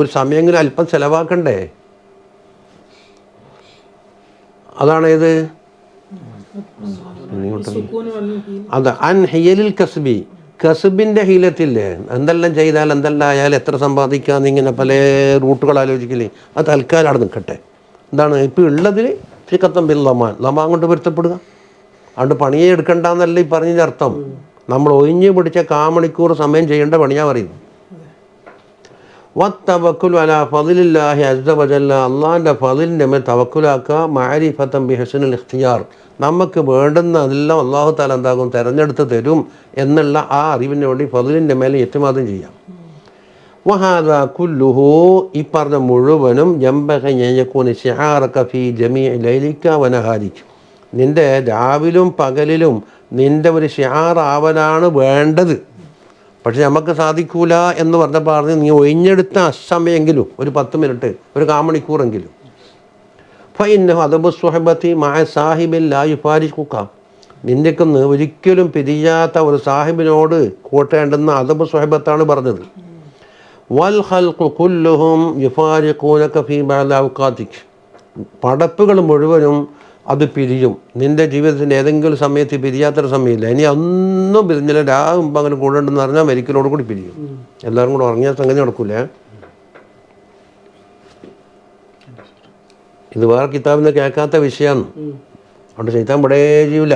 ഒരു സമയങ്ങളിൽ അല്പം ചിലവാക്കണ്ടേ. അതാണ് ഇത് അതെ അൻ ഹിയലിൽ കസ്ബി, കസ്ബിൻ്റെ ഹീലത്തില്ലേ, എന്തെല്ലാം ചെയ്താൽ എന്തെല്ലാം ആയാലും എത്ര സമ്പാദിക്കാമെന്ന് ഇങ്ങനെ പല റൂട്ടുകൾ ആലോചിക്കില്ലേ. അത് തൽക്കാലം അവിടെ നിൽക്കട്ടെ. എന്താണ് ഇപ്പോൾ ഉള്ളതിൽ ഫിഖത്തം ബിൽ ലമാൻ, ലമാൻ കൊണ്ട് പൊരുത്തപ്പെടുക. അതുകൊണ്ട് പണിയെ എടുക്കണ്ടെന്നല്ല ഈ പറഞ്ഞതിൻ്റെ അർത്ഥം. നമ്മൾ ഒഴിഞ്ഞു പിടിച്ച കാമണിക്കൂർ സമയം ചെയ്യേണ്ട പണിയാണ് പറയുന്നത്. വത്തവക്കുലു അലാ ഫളില്ലാഹി അസ്സ വജല്ല, അള്ളാഹിൻ്റെ ഫളിൻ്റെ മേൽ തവക്കുലാക്കുക. മഅരിഫത്തൻ ബി ഹുസ്നിൽ ഇഖ്തിയാർ, നമുക്ക് വേണ്ടുന്ന അതെല്ലാം അള്ളാഹു തആല എന്താകും തിരഞ്ഞെടുത്ത് തരും എന്നുള്ള ആ അറിവിന് വേണ്ടി ഫളിൻ്റെ മേലെ ഇത്തിമാദം ചെയ്യാം. വഹാദാ കുല്ലുഹു, ഈ പറഞ്ഞ മുഴുവനും യംബഗി അൻ യകൂന ശിആറക ഫീ ജമീഇ ലൈലിക വനഹാരിക, നിൻ്റെ രാവിലും പകലിലും നിൻ്റെ ഒരു ഷിആർ ആവലാണ് വേണ്ടത്. പക്ഷെ നമുക്ക് സാധിക്കൂല എന്ന് പറഞ്ഞപ്പോൾ പറഞ്ഞ് നീ ഒഴിഞ്ഞെടുത്ത അസമയെങ്കിലും ഒരു 10 മിനിറ്റ്, ഒരു കാമണിക്കൂറെങ്കിലും. ഫഇന്നഹു അദബു സുഹബത്തി മഅ സാഹിബിൻ ലാ യുഫാരിഖുക, നിൻ്റെക്കൊന്ന് ഒരിക്കലും പിരിയാത്ത ഒരു സാഹിബിനോട് കൂട്ടേണ്ടുന്ന അദബു സുഹബത്താണ് പറഞ്ഞത്. വൽ ഖൽഖു കുല്ലുഹും യുഫാരിഖൂനക ഫീ ബഅദി ഔഖാതിക, പടപ്പുകൾ മുഴുവനും അത് പിരിയും. നിൻ്റെ ജീവിതത്തിൻ്റെ ഏതെങ്കിലും സമയത്ത് പിരിയാത്തൊരു സമയമില്ല. ഇനി ഒന്നും പിരിഞ്ഞില്ല, രാവും പകലും കൂടെ ഉണ്ടെന്ന് പറഞ്ഞാൽ മരിക്കലോട് കൂടി പിരിയും. എല്ലാവരും കൂടെ ഉറങ്ങിയ സംഗതി നടക്കൂലേ. ഇത് വേറെ കിതാബിൽ നിന്ന് കേൾക്കാത്ത വിഷയമാണ്. അതുകൊണ്ട് ചെയ്താൻ ഇവിടെ ചെയ്യൂല.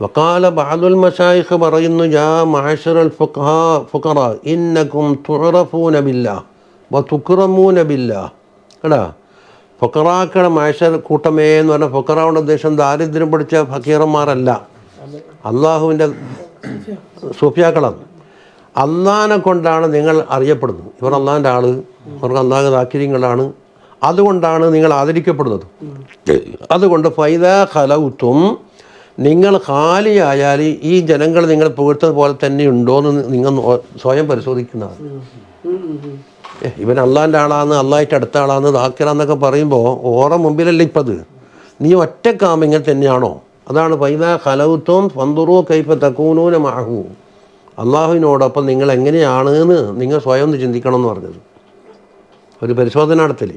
വഖാല ബഅദുൽ മശായിഖ് പറയുന്നു, യാ മഅശറൽ ഫുഖറാ ഇന്നകും തുഅറഫൂന ബില്ലാഹ് വതുക്റമൂന ബില്ലാഹ്. എടാ ഫുഖറാക്കളുടെ മഅശർ കൂട്ടമേ എന്ന് പറഞ്ഞാൽ ഫുഖറാവുടെ ഉദ്ദേശം ദാരിദ്ര്യം പിടിച്ച ഫക്കീറന്മാരല്ല, അള്ളാഹുവിൻ്റെ സൂഫിയാക്കളാണ്. അള്ളാഹിനെ കൊണ്ടാണ് നിങ്ങൾ അറിയപ്പെടുന്നത്. ഇവർ അള്ളാഹിൻ്റെ ആള്, അവർക്ക് അള്ളാഹ് ദാക്കിര്യങ്ങളാണ്. അതുകൊണ്ടാണ് നിങ്ങൾ ആദരിക്കപ്പെടുന്നത്. അതുകൊണ്ട് ഫൈദാ ഖലൗതും, നിങ്ങൾ ഖാലിയായാൽ ഈ ജനങ്ങൾ നിങ്ങൾ പുകഴ്ത്തത് പോലെ തന്നെ ഉണ്ടോ എന്ന് നിങ്ങൾ സ്വയം പരിശോധിക്കുന്നതാണ്. ഇവൻ അള്ളാഹിൻ്റെ ആളാന്ന്, അള്ളാഹിൻ്റെ അടുത്ത ആളാന്ന്, ദാക്കിറാന്നൊക്കെ പറയുമ്പോൾ ഓറ മുമ്പിലല്ലേ ഇപ്പം അത്. നീ ഒറ്റക്കാകുമ്പോൾ ഇങ്ങനെ തന്നെയാണോ? അതാണ് ഫൈദാ ഖലൗതും ഫൻദുറൂ കൈഫ തകൂനൂന മഅഹു. അള്ളാഹുവിനോടൊപ്പം നിങ്ങൾ എങ്ങനെയാണ് എന്ന് നിങ്ങൾ സ്വയം ഒന്ന് ചിന്തിക്കണം എന്ന് പറഞ്ഞത്. ഒരു പരിശോധന നടത്തൽ.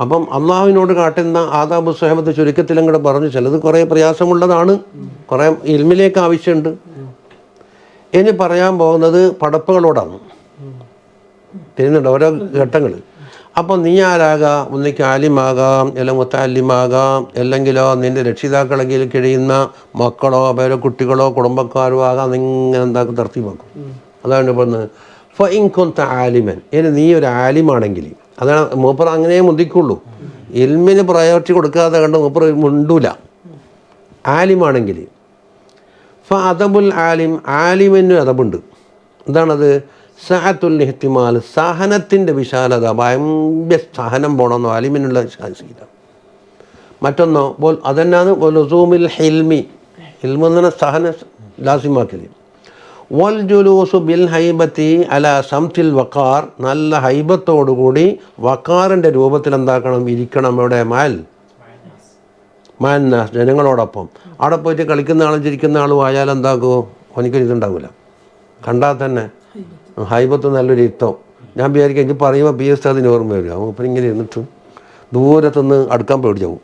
അപ്പം അള്ളാഹുവിനോട് കാട്ടുന്ന ആദാബ് സ്വഹബത്ത് ചുരുക്കത്തിലും കൂടെ പറഞ്ഞു. ചിലത് കുറേ പ്രയാസമുള്ളതാണ്, കുറേ ഇൽമിലേക്ക് ആവശ്യമുണ്ട്. ഇനി പറയാൻ പോകുന്നത് പടപ്പുകളോടാണ്. തിരിഞ്ഞുണ്ട് ഓരോ ഘട്ടങ്ങൾ. അപ്പം നീ ആരാകാം? ഒന്നിക്ക് ആലിമാകാം, അല്ലെങ്കിൽ മുത്തല്ലിമാകാം, അല്ലെങ്കിലോ നിൻ്റെ രക്ഷിതാക്കളെങ്കിൽ കഴിയുന്ന മക്കളോ അവരെ കുട്ടികളോ കുടുംബക്കാരോ ആകാം. നിങ്ങനെ എന്താക്കും തർത്തീമാക്കും. അതാണ് പറഞ്ഞത് ഫഇൻ കുൻത ആലിമൻ. ഇനി നീ ഒരു ആലിമാണെങ്കിൽ, അതാണ് മൂപ്പർ അങ്ങനെ മുന്തിക്കുള്ളൂ. ഇൽമിന് പ്രയോറിറ്റി കൊടുക്കാതെ കണ്ട് മൂപ്പർ മുണ്ടൂല. ആലിമാണെങ്കിൽ ഫഅദബുൽ ആലിം, ആലിമിന് അദബുണ്ട്. എന്താണത്? സഅത്തുൽ ഇഹ്തിമാൽ, സഹനത്തിൻ്റെ വിശാലത, ഭയങ്കര സഹനം പോകണമെന്നോ ആലിമിനുള്ള ശീലം. മറ്റൊന്നോ അതെന്നാണ് ലുസൂമിൽ ഹിൽമി, ഹിൽമ് എന്ന് പറഞ്ഞാൽ സഹന ലാസിമാക്കൽ. വൽ ജുലൂസു ബിൽ ഹൈബത്തി അല സംതിൽ വഖാർ, നല്ല ഹൈബത്തോടുകൂടി വഖാറിൻ്റെ രൂപത്തിൽ എന്താക്കണം? ഇരിക്കണം. എവിടെ? മാന്നാസ്, ജനങ്ങളോടൊപ്പം. അവിടെ പോയിട്ട് കളിക്കുന്ന ആളും ചിരിക്കുന്ന ആളും ആയാൽ എന്താക്കുമോ? എനിക്കൊരു ഇതുണ്ടാവില്ല. കണ്ടാൽ തന്നെ ഹൈബത്ത് നല്ലൊരു ഇത്തം. ഞാൻ വിചാരിക്കും എനിക്ക് പറയുമ്പോൾ പി എസ് അതിന് ഓർമ്മ വരിക. അപ്പം ഇങ്ങനെ ഇരുന്നിട്ട് ദൂരത്തുനിന്ന് അടുക്കാൻ പേടിച്ചാവും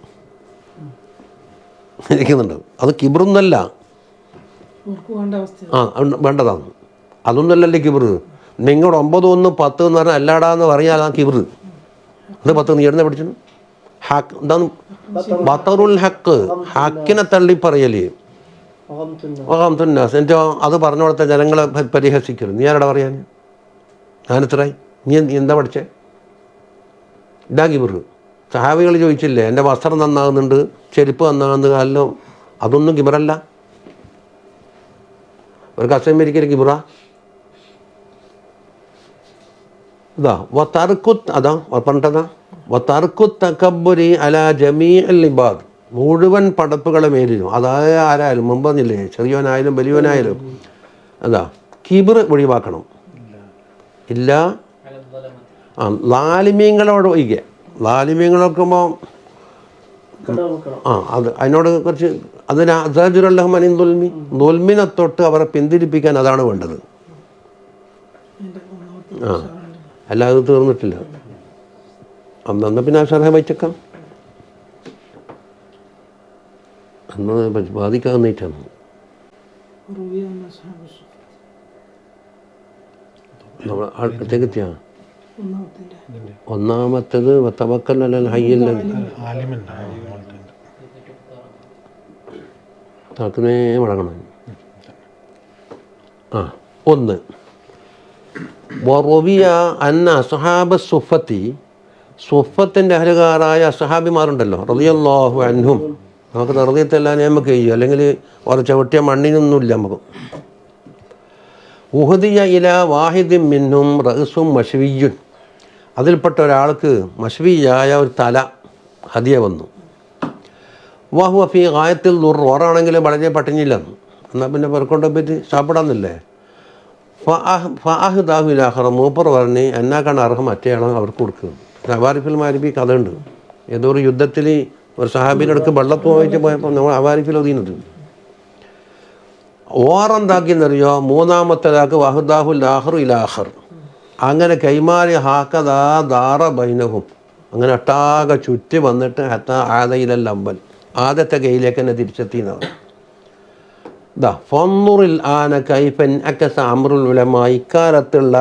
ഇരിക്കുന്നുണ്ടാവും. അത് കിബറൊന്നല്ല, വേണ്ടതാണ്. അതൊന്നല്ലല്ലേ കിബറ്. നിങ്ങളുടെ 9, 1, 10 എന്ന് പറഞ്ഞാൽ അല്ലാടാന്ന് പറഞ്ഞാൽ ആ കിബറ്. അത് 10 നീ എഴുന്ന പഠിച്ചു. ഹക്ക് എന്താണ്? ബത്തറുൽ ഹക്ക്, ഹക്കിനെ തള്ളി പറയല്. തുന്നാസ്, എൻ്റെ അത് പറഞ്ഞു കൊടുത്ത ജനങ്ങളെ പരിഹസിക്കരുത്. നീ ആരുടെ പറയാൻ? ഞാനെത്രയായി? നീ എന്താ പഠിച്ചേ? ഇതാ കിബറ്. സഹാബികൾ ചോദിച്ചില്ലേ, എൻ്റെ വസ്ത്രം നന്നാകുന്നുണ്ട്, ചെരുപ്പ് നന്നാകുന്നത്, അല്ലോ അതൊന്നും കിബറല്ല. ഒരു കസമരിക്കൽ കിബറ ഇതാ വതർക്കുത്ത്, അതാ പറഞ്ഞതാ വതർക്കുത്ത് തകബ്ബുരി അലാ ജമീഅൽ ഇബാദ്, മുഴുവൻ പടപ്പുകളെ മേലിലും, അതായ ആരായാലും മുമ്പ് പറഞ്ഞില്ലേ, ചെറിയവനായാലും വലിയവനായാലും അതാ കിബർ ഒഴിവാക്കണം. ഇല്ല ലാലിമീങ്ങളോട് ഒഴികെ. ലാലിമീങ്ങളൊക്കുമ്പോൾ അത് അതിനോട് കുറച്ച് അതിന് അസാജുറല്ലഹ്മനിൻ ദുൽമി, ദുൽമിനെ തൊട്ട് അവരെ പിന്തിരിപ്പിക്കാൻ അതാണ് വേണ്ടത്. അല്ലാതെ തീർന്നിട്ടില്ല. അന്ന് പിന്നെ അഷറഹ വൈച്ചക്കാം അന്ന് ബാധിക്കാവുന്നേറ്റാണ്. നമ്മൾ അടുത്തേക്കെത്തിയ ഒന്നാമത്തേത് തവക്കൽ അലൽ ഹയ്യിൽ താക്കുന്നേ മടങ്ങണം. ഒന്ന് വറുവിയ അന്ന അസ്ഹാബ സുഫത്തി, സുഫത്തിൻ്റെ അഹലുകാരായ അസ്ഹാബിമാരുണ്ടല്ലോ റളിയല്ലാഹു അൻഹും, നമുക്ക് റളിയത്തെല്ലാം നമുക്ക് ചെയ്യും, അല്ലെങ്കിൽ ഓരോ ചവിട്ടിയ മണ്ണിനൊന്നുമില്ല നമുക്ക്. ഉഹദിയ ഇല വാഹിദിൻ മിൻഹും റഅസും മശ്വിയ്യുൻ, അതിൽപ്പെട്ട ഒരാൾക്ക് മശ്വിയായ ഒരു തല ഹദിയ വന്നു. വഹുവ ഫീ ഗായത്തിൽ ദുർ, ഓറാണെങ്കിൽ വളരെ പട്ടിണിയില്ലെന്ന്. എന്നാൽ പിന്നെ പെർക്കൊണ്ട പറ്റി സാപ്പിടാന്നില്ലേ. ഫഅഹ്ദാഹു ഇലാഖറ, മൂപ്പർ പറഞ്ഞ് എന്നാക്കാണ് അർഹം മറ്റേയാളെ അവർക്ക് കൊടുക്കുക. അവാരിഫിൽ മാരിബി കഥ ഉണ്ട്. ഏതോ ഒരു യുദ്ധത്തിൽ ഒരു സഹാബിൻ്റെ അടുക്ക് വെള്ളപ്പ് പോയിട്ട് പോയപ്പോൾ നമ്മൾ അവാരിഫിൽ ഒതുങ്ങുന്നത് ഓറെന്താക്കിയെന്നറിയോ, മൂന്നാമത്തേതാക്ക് വഹുദാഹുൽ ആഖറു ഇലാഖർ, അങ്ങനെ കൈമാറി ഹാക്കദാ ദാറ ബൈനഹും, അങ്ങനെ ഒട്ടാകെ ചുറ്റി വന്നിട്ട് ഹത്ത ആദയിലൽ അമ്പൽ, ആദ്യത്തെ കൈയിലേക്ക് തന്നെ തിരിച്ചെത്തിയെന്നാണ്. ദാ ഫന്നുറിൽ ആന കൈഫൻ അക്കസ അമ്രുൽ ഉലമ, ഇക്കാലത്തുള്ള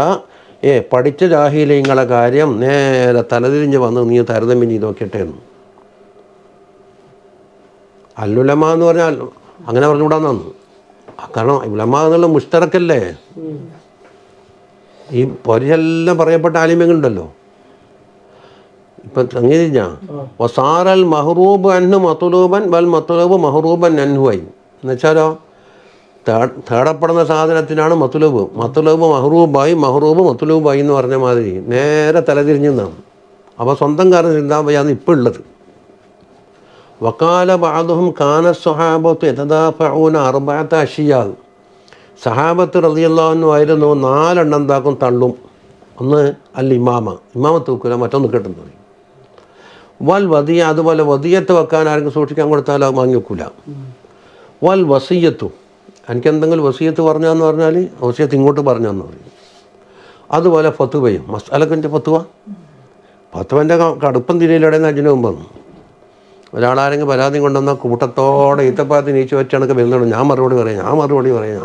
പഠിച്ച ജാഹിലീങ്ങളെ കാര്യം നേരെ തലതിരിഞ്ഞ് വന്ന് നീ താരതമ്യം ചെയ്ത് നോക്കിയിട്ടേ എന്ന്. അല്ലുലമ എന്ന് പറഞ്ഞാൽ അങ്ങനെ പറഞ്ഞുകൂടാന്നു. കാരണം ഉലമ എന്നുള്ള മുഷ്തറക്കല്ലേ. ഈ പൊരിയെല്ലാം പറയപ്പെട്ട ആലിമ്യങ്ങളുണ്ടല്ലോ. ഇപ്പം സംഗീതിഞ്ഞ വസാറൽ മഹ്റൂബ് അന്നു മത്തുലൂബൻ വൽ മത്തുലൂബ് മഹ്റൂബൻ അൻഹുവായി എന്നുവെച്ചാലോ തേടപ്പെടുന്ന സാധനത്തിനാണ് മത്തുലൂബ്, മത്തുലൂബ് മഹ്റൂബായി, മഹ്റൂബ് മത്തുലൂബായി എന്ന് പറഞ്ഞ മാതിരി നേരെ തലതിരിഞ്ഞെന്നാണ്. അപ്പോൾ സ്വന്തം കാരണം ചിന്താബയാണ് ഇപ്പോൾ ഉള്ളത്. വക്കാല ബഅദുഹും കാന സ്വഹാബത്ത് യതദാഫഊന അർബഅത അഷിയാ. സഹാബത്ത് റളിയല്ലാഹു അൻഹു ആയിരുന്നു 4 എന്താക്കും തള്ളും. ഒന്ന് അൽ ഇമാമത്ത് വെക്കില്ല, മറ്റൊന്ന് കേട്ടെന്ന് പറയും. വൽ വദിയ, അതുപോലെ വദിയത്ത് വെക്കാൻ ആരെങ്കിലും സൂക്ഷിക്കാൻ കൊടുത്താൽ അത് വാങ്ങി വെക്കില്ല. വൽ വസിയത്തു, എനിക്ക് എന്തെങ്കിലും വസിയത്ത് പറഞ്ഞാന്ന് പറഞ്ഞാൽ വസിയത്ത് ഇങ്ങോട്ട് പറഞ്ഞാന്ന് പറയും. അതുപോലെ ഫത്തുവയും മസ്അലക്കിൻ്റെ ഫത്തുവൻ്റെ കടുപ്പം തിരിയിലടയുന്ന അജിന് മുമ്പാണ്. ഒരാളാരെങ്കിലും പരാതി കൊണ്ടുവന്നാൽ കൂട്ടത്തോടെ ഈത്തപ്പാത്തി നീച്ചു വെച്ചാണൊക്കെ വരുന്നുണ്ട്. ഞാൻ മറുപടി പറയും.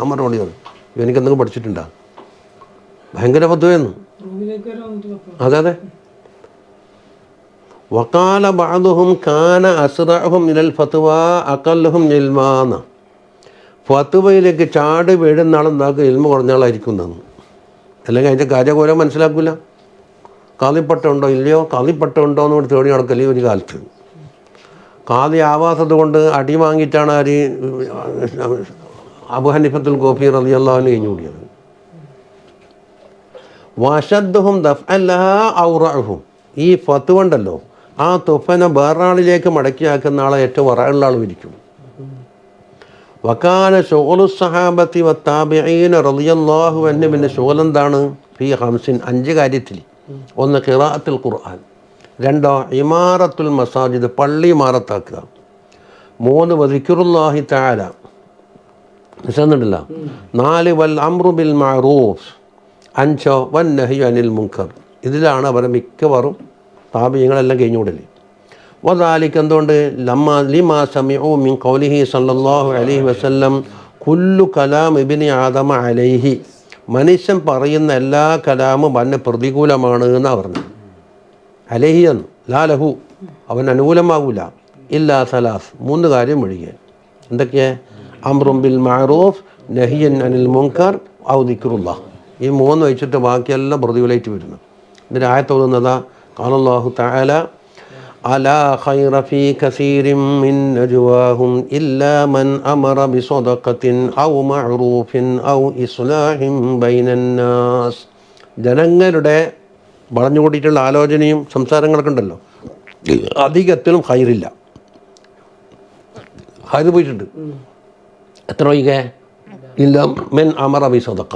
ഇവനിക്ക് എന്തെങ്കിലും പഠിച്ചിട്ടുണ്ടോ? ഭയങ്കര ഫത്തുവയെന്ന്. അതെ. വക്കാല ബഅദുഹും കാന അസ്റഅഹും മിനൽ ഫത്വ അഖല്ലുഹും ഇൽമാന. ഫത്വയിലേക്ക് ചാടി വീഴുന്ന ആളെന്താക്കും ഇൽമ കുറഞ്ഞ ആളായിരിക്കുന്നതെന്ന്. അല്ലെങ്കിൽ അതിൻ്റെ കാര്യകോലം മനസ്സിലാക്കില്ല. കാതിപ്പട്ടുണ്ടോ ഇല്ലയോ, കാതിപ്പട്ടുണ്ടോ എന്ന് തേടി നടക്കല്ലേ ഒരു കാലത്ത്. കാതി ആവാത്തത് കൊണ്ട് അടി വാങ്ങിയിട്ടാണ് അബൂ ഹനീഫത്തുൽ കോഫി റളിയല്ലാഹു അൻഹു കഴിഞ്ഞു കൂടിയത്. വശദ്ദുഹും ദഫ്അൻ ലഹാ ഔറഅഹും. ഈ ഫത്വ ഉണ്ടല്ലോ, ആ തുഫനെ വേറൊരാളിലേക്ക് മടക്കിയാക്കുന്ന ആളെ ഏറ്റവും വറയുള്ള ആൾ ഇരിക്കും. വകാന ശുഗ്ലു സ്വഹാബത്തി വത്താബിഈന റളിയല്ലാഹു അൻഹുവിൻ്റെ ശുഗ്ലെന്താണ്? ഫീ ഖംസിൻ, 5 കാര്യത്തിൽ. ഒന്ന് ഖിറാഅത്തുൽ ഖുർആൻ, 2 ഇമാറത്തുൽ മസാജിദ്, പള്ളി ഇമാറത്താക്കുക, 3 വദിക്റുല്ലാഹി തആല, മനസ്സിലാകുന്നുണ്ടല്ലോ, 4 വൽ അംറു ബിൽ മഅറൂഫ്, 5 വൻ നഹ്യു അനിൽ മുൻകർ. ഇതിലാണ് അവരെ മിക്കവാറും താബിഈങ്ങളെല്ലാം കഴിഞ്ഞുകൂടൽ. വദാലിക, എന്തുകൊണ്ട്? ലിമാ സമിഉ മിൻ ഖൗലിഹി സല്ലല്ലാഹു അലൈഹി വസല്ലം കുല്ലു കലാം ഇബ്നി ആദമ അലൈഹി. മനുഷ്യൻ പറയുന്ന എല്ലാ കലാമും അവന് പ്രതികൂലമാണ് എന്നാണ് പറഞ്ഞത്. അലൈഹി എന്ന്, ലാ ലഹു, അവൻ അനുകൂലമാകൂല. ഇല്ലാ സലാസ്, 3 കാര്യം ഒഴികെ. എന്തൊക്കെയാ? അംറും ബിൽ മഅറൂഫ്, നഹിയൻ അനിൽ മുൻകർ, ഔ ദിക്റുല്ലാഹ്. ഈ 3 വെച്ചിട്ട് ബാക്കിയെല്ലാം പ്രതികൂലമായിട്ട് വരുന്നു. ഇതിൻ്റെ ആയത്ത് ഓതുന്നതാ ഖാലല്ലാഹു തആല അലാ ഖൈറ ഫീ കസീരിൻ മിൻ നജ്വാഹും ഇല്ലാ മൻ അമറ ബിസദഖത്തിൻ ഔ മഅറൂഫിൻ ഔ ഇസ്ലാഹിൻ ബൈനന്നാസ്. ജനങ്ങളുടെ വളഞ്ഞുകൂടിയിട്ടുള്ള ആലോചനയും സംസാരങ്ങളൊക്കെ ഉണ്ടല്ലോ, അധികത്തിലും ഖൈറില്ല. ഖൈർ പോയിട്ടുണ്ട്. എത്ര ഒഴികെ? ഇല്ല മെൻ അമറ ബി സദഖ,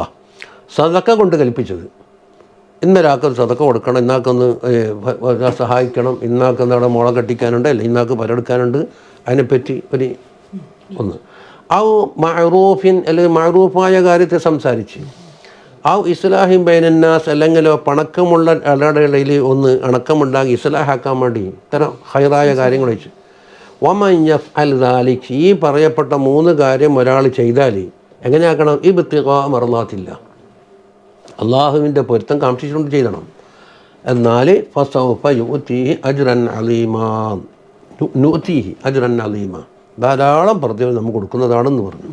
സദഖ കൊണ്ട് കൽപ്പിച്ചത്. ഇന്നൊരാൾക്ക് സദഖ കൊടുക്കണം, ഇന്നാക്കൊന്ന് സഹായിക്കണം, ഇന്നാക്കൊന്ന് അവിടെ മുള കെട്ടിക്കാനുണ്ട്, അല്ല ഇന്നാൾക്ക് പരെടുക്കാനുണ്ട്, അതിനെപ്പറ്റി ഒന്ന്. ഔ മഅറൂഫിൻ, അല്ലെങ്കിൽ മഅറൂഫായ കാര്യത്തെ സംസാരിച്ച്. ഔ ഇസ്ലാഹിൻ ബൈനന്നാസ്, അല്ലെങ്കിലോ പണക്കമുള്ള ഇടയിൽ ഒന്ന് അണക്കമുണ്ടാക്കി ഇസ്ലാഹാക്കാൻ വേണ്ടി ഇത്തരം ഹൈറായ കാര്യങ്ങൾ വെച്ച്. വമൻ യഫ്അൽ ദാലിക്, ഈ പറയപ്പെട്ട 3 കാര്യം ഒരാൾ ചെയ്താൽ എങ്ങനെയാക്കണം? ഇബ്തിഗാ മർളാത്തില്ല, അള്ളാഹുവിൻ്റെ പൊരുത്തം കാക്ഷിച്ചുകൊണ്ട് ചെയ്യണം. എന്നാൽ ഫസൗഫ യുഅ്തീഹി അജ്റൻ അലീമാ, നുഅ്തീഹി അജ്റൻ അലീമാ, ധാരാളം പ്രതിഫലം നമുക്ക് കൊടുക്കുന്നതാണെന്ന് പറഞ്ഞു.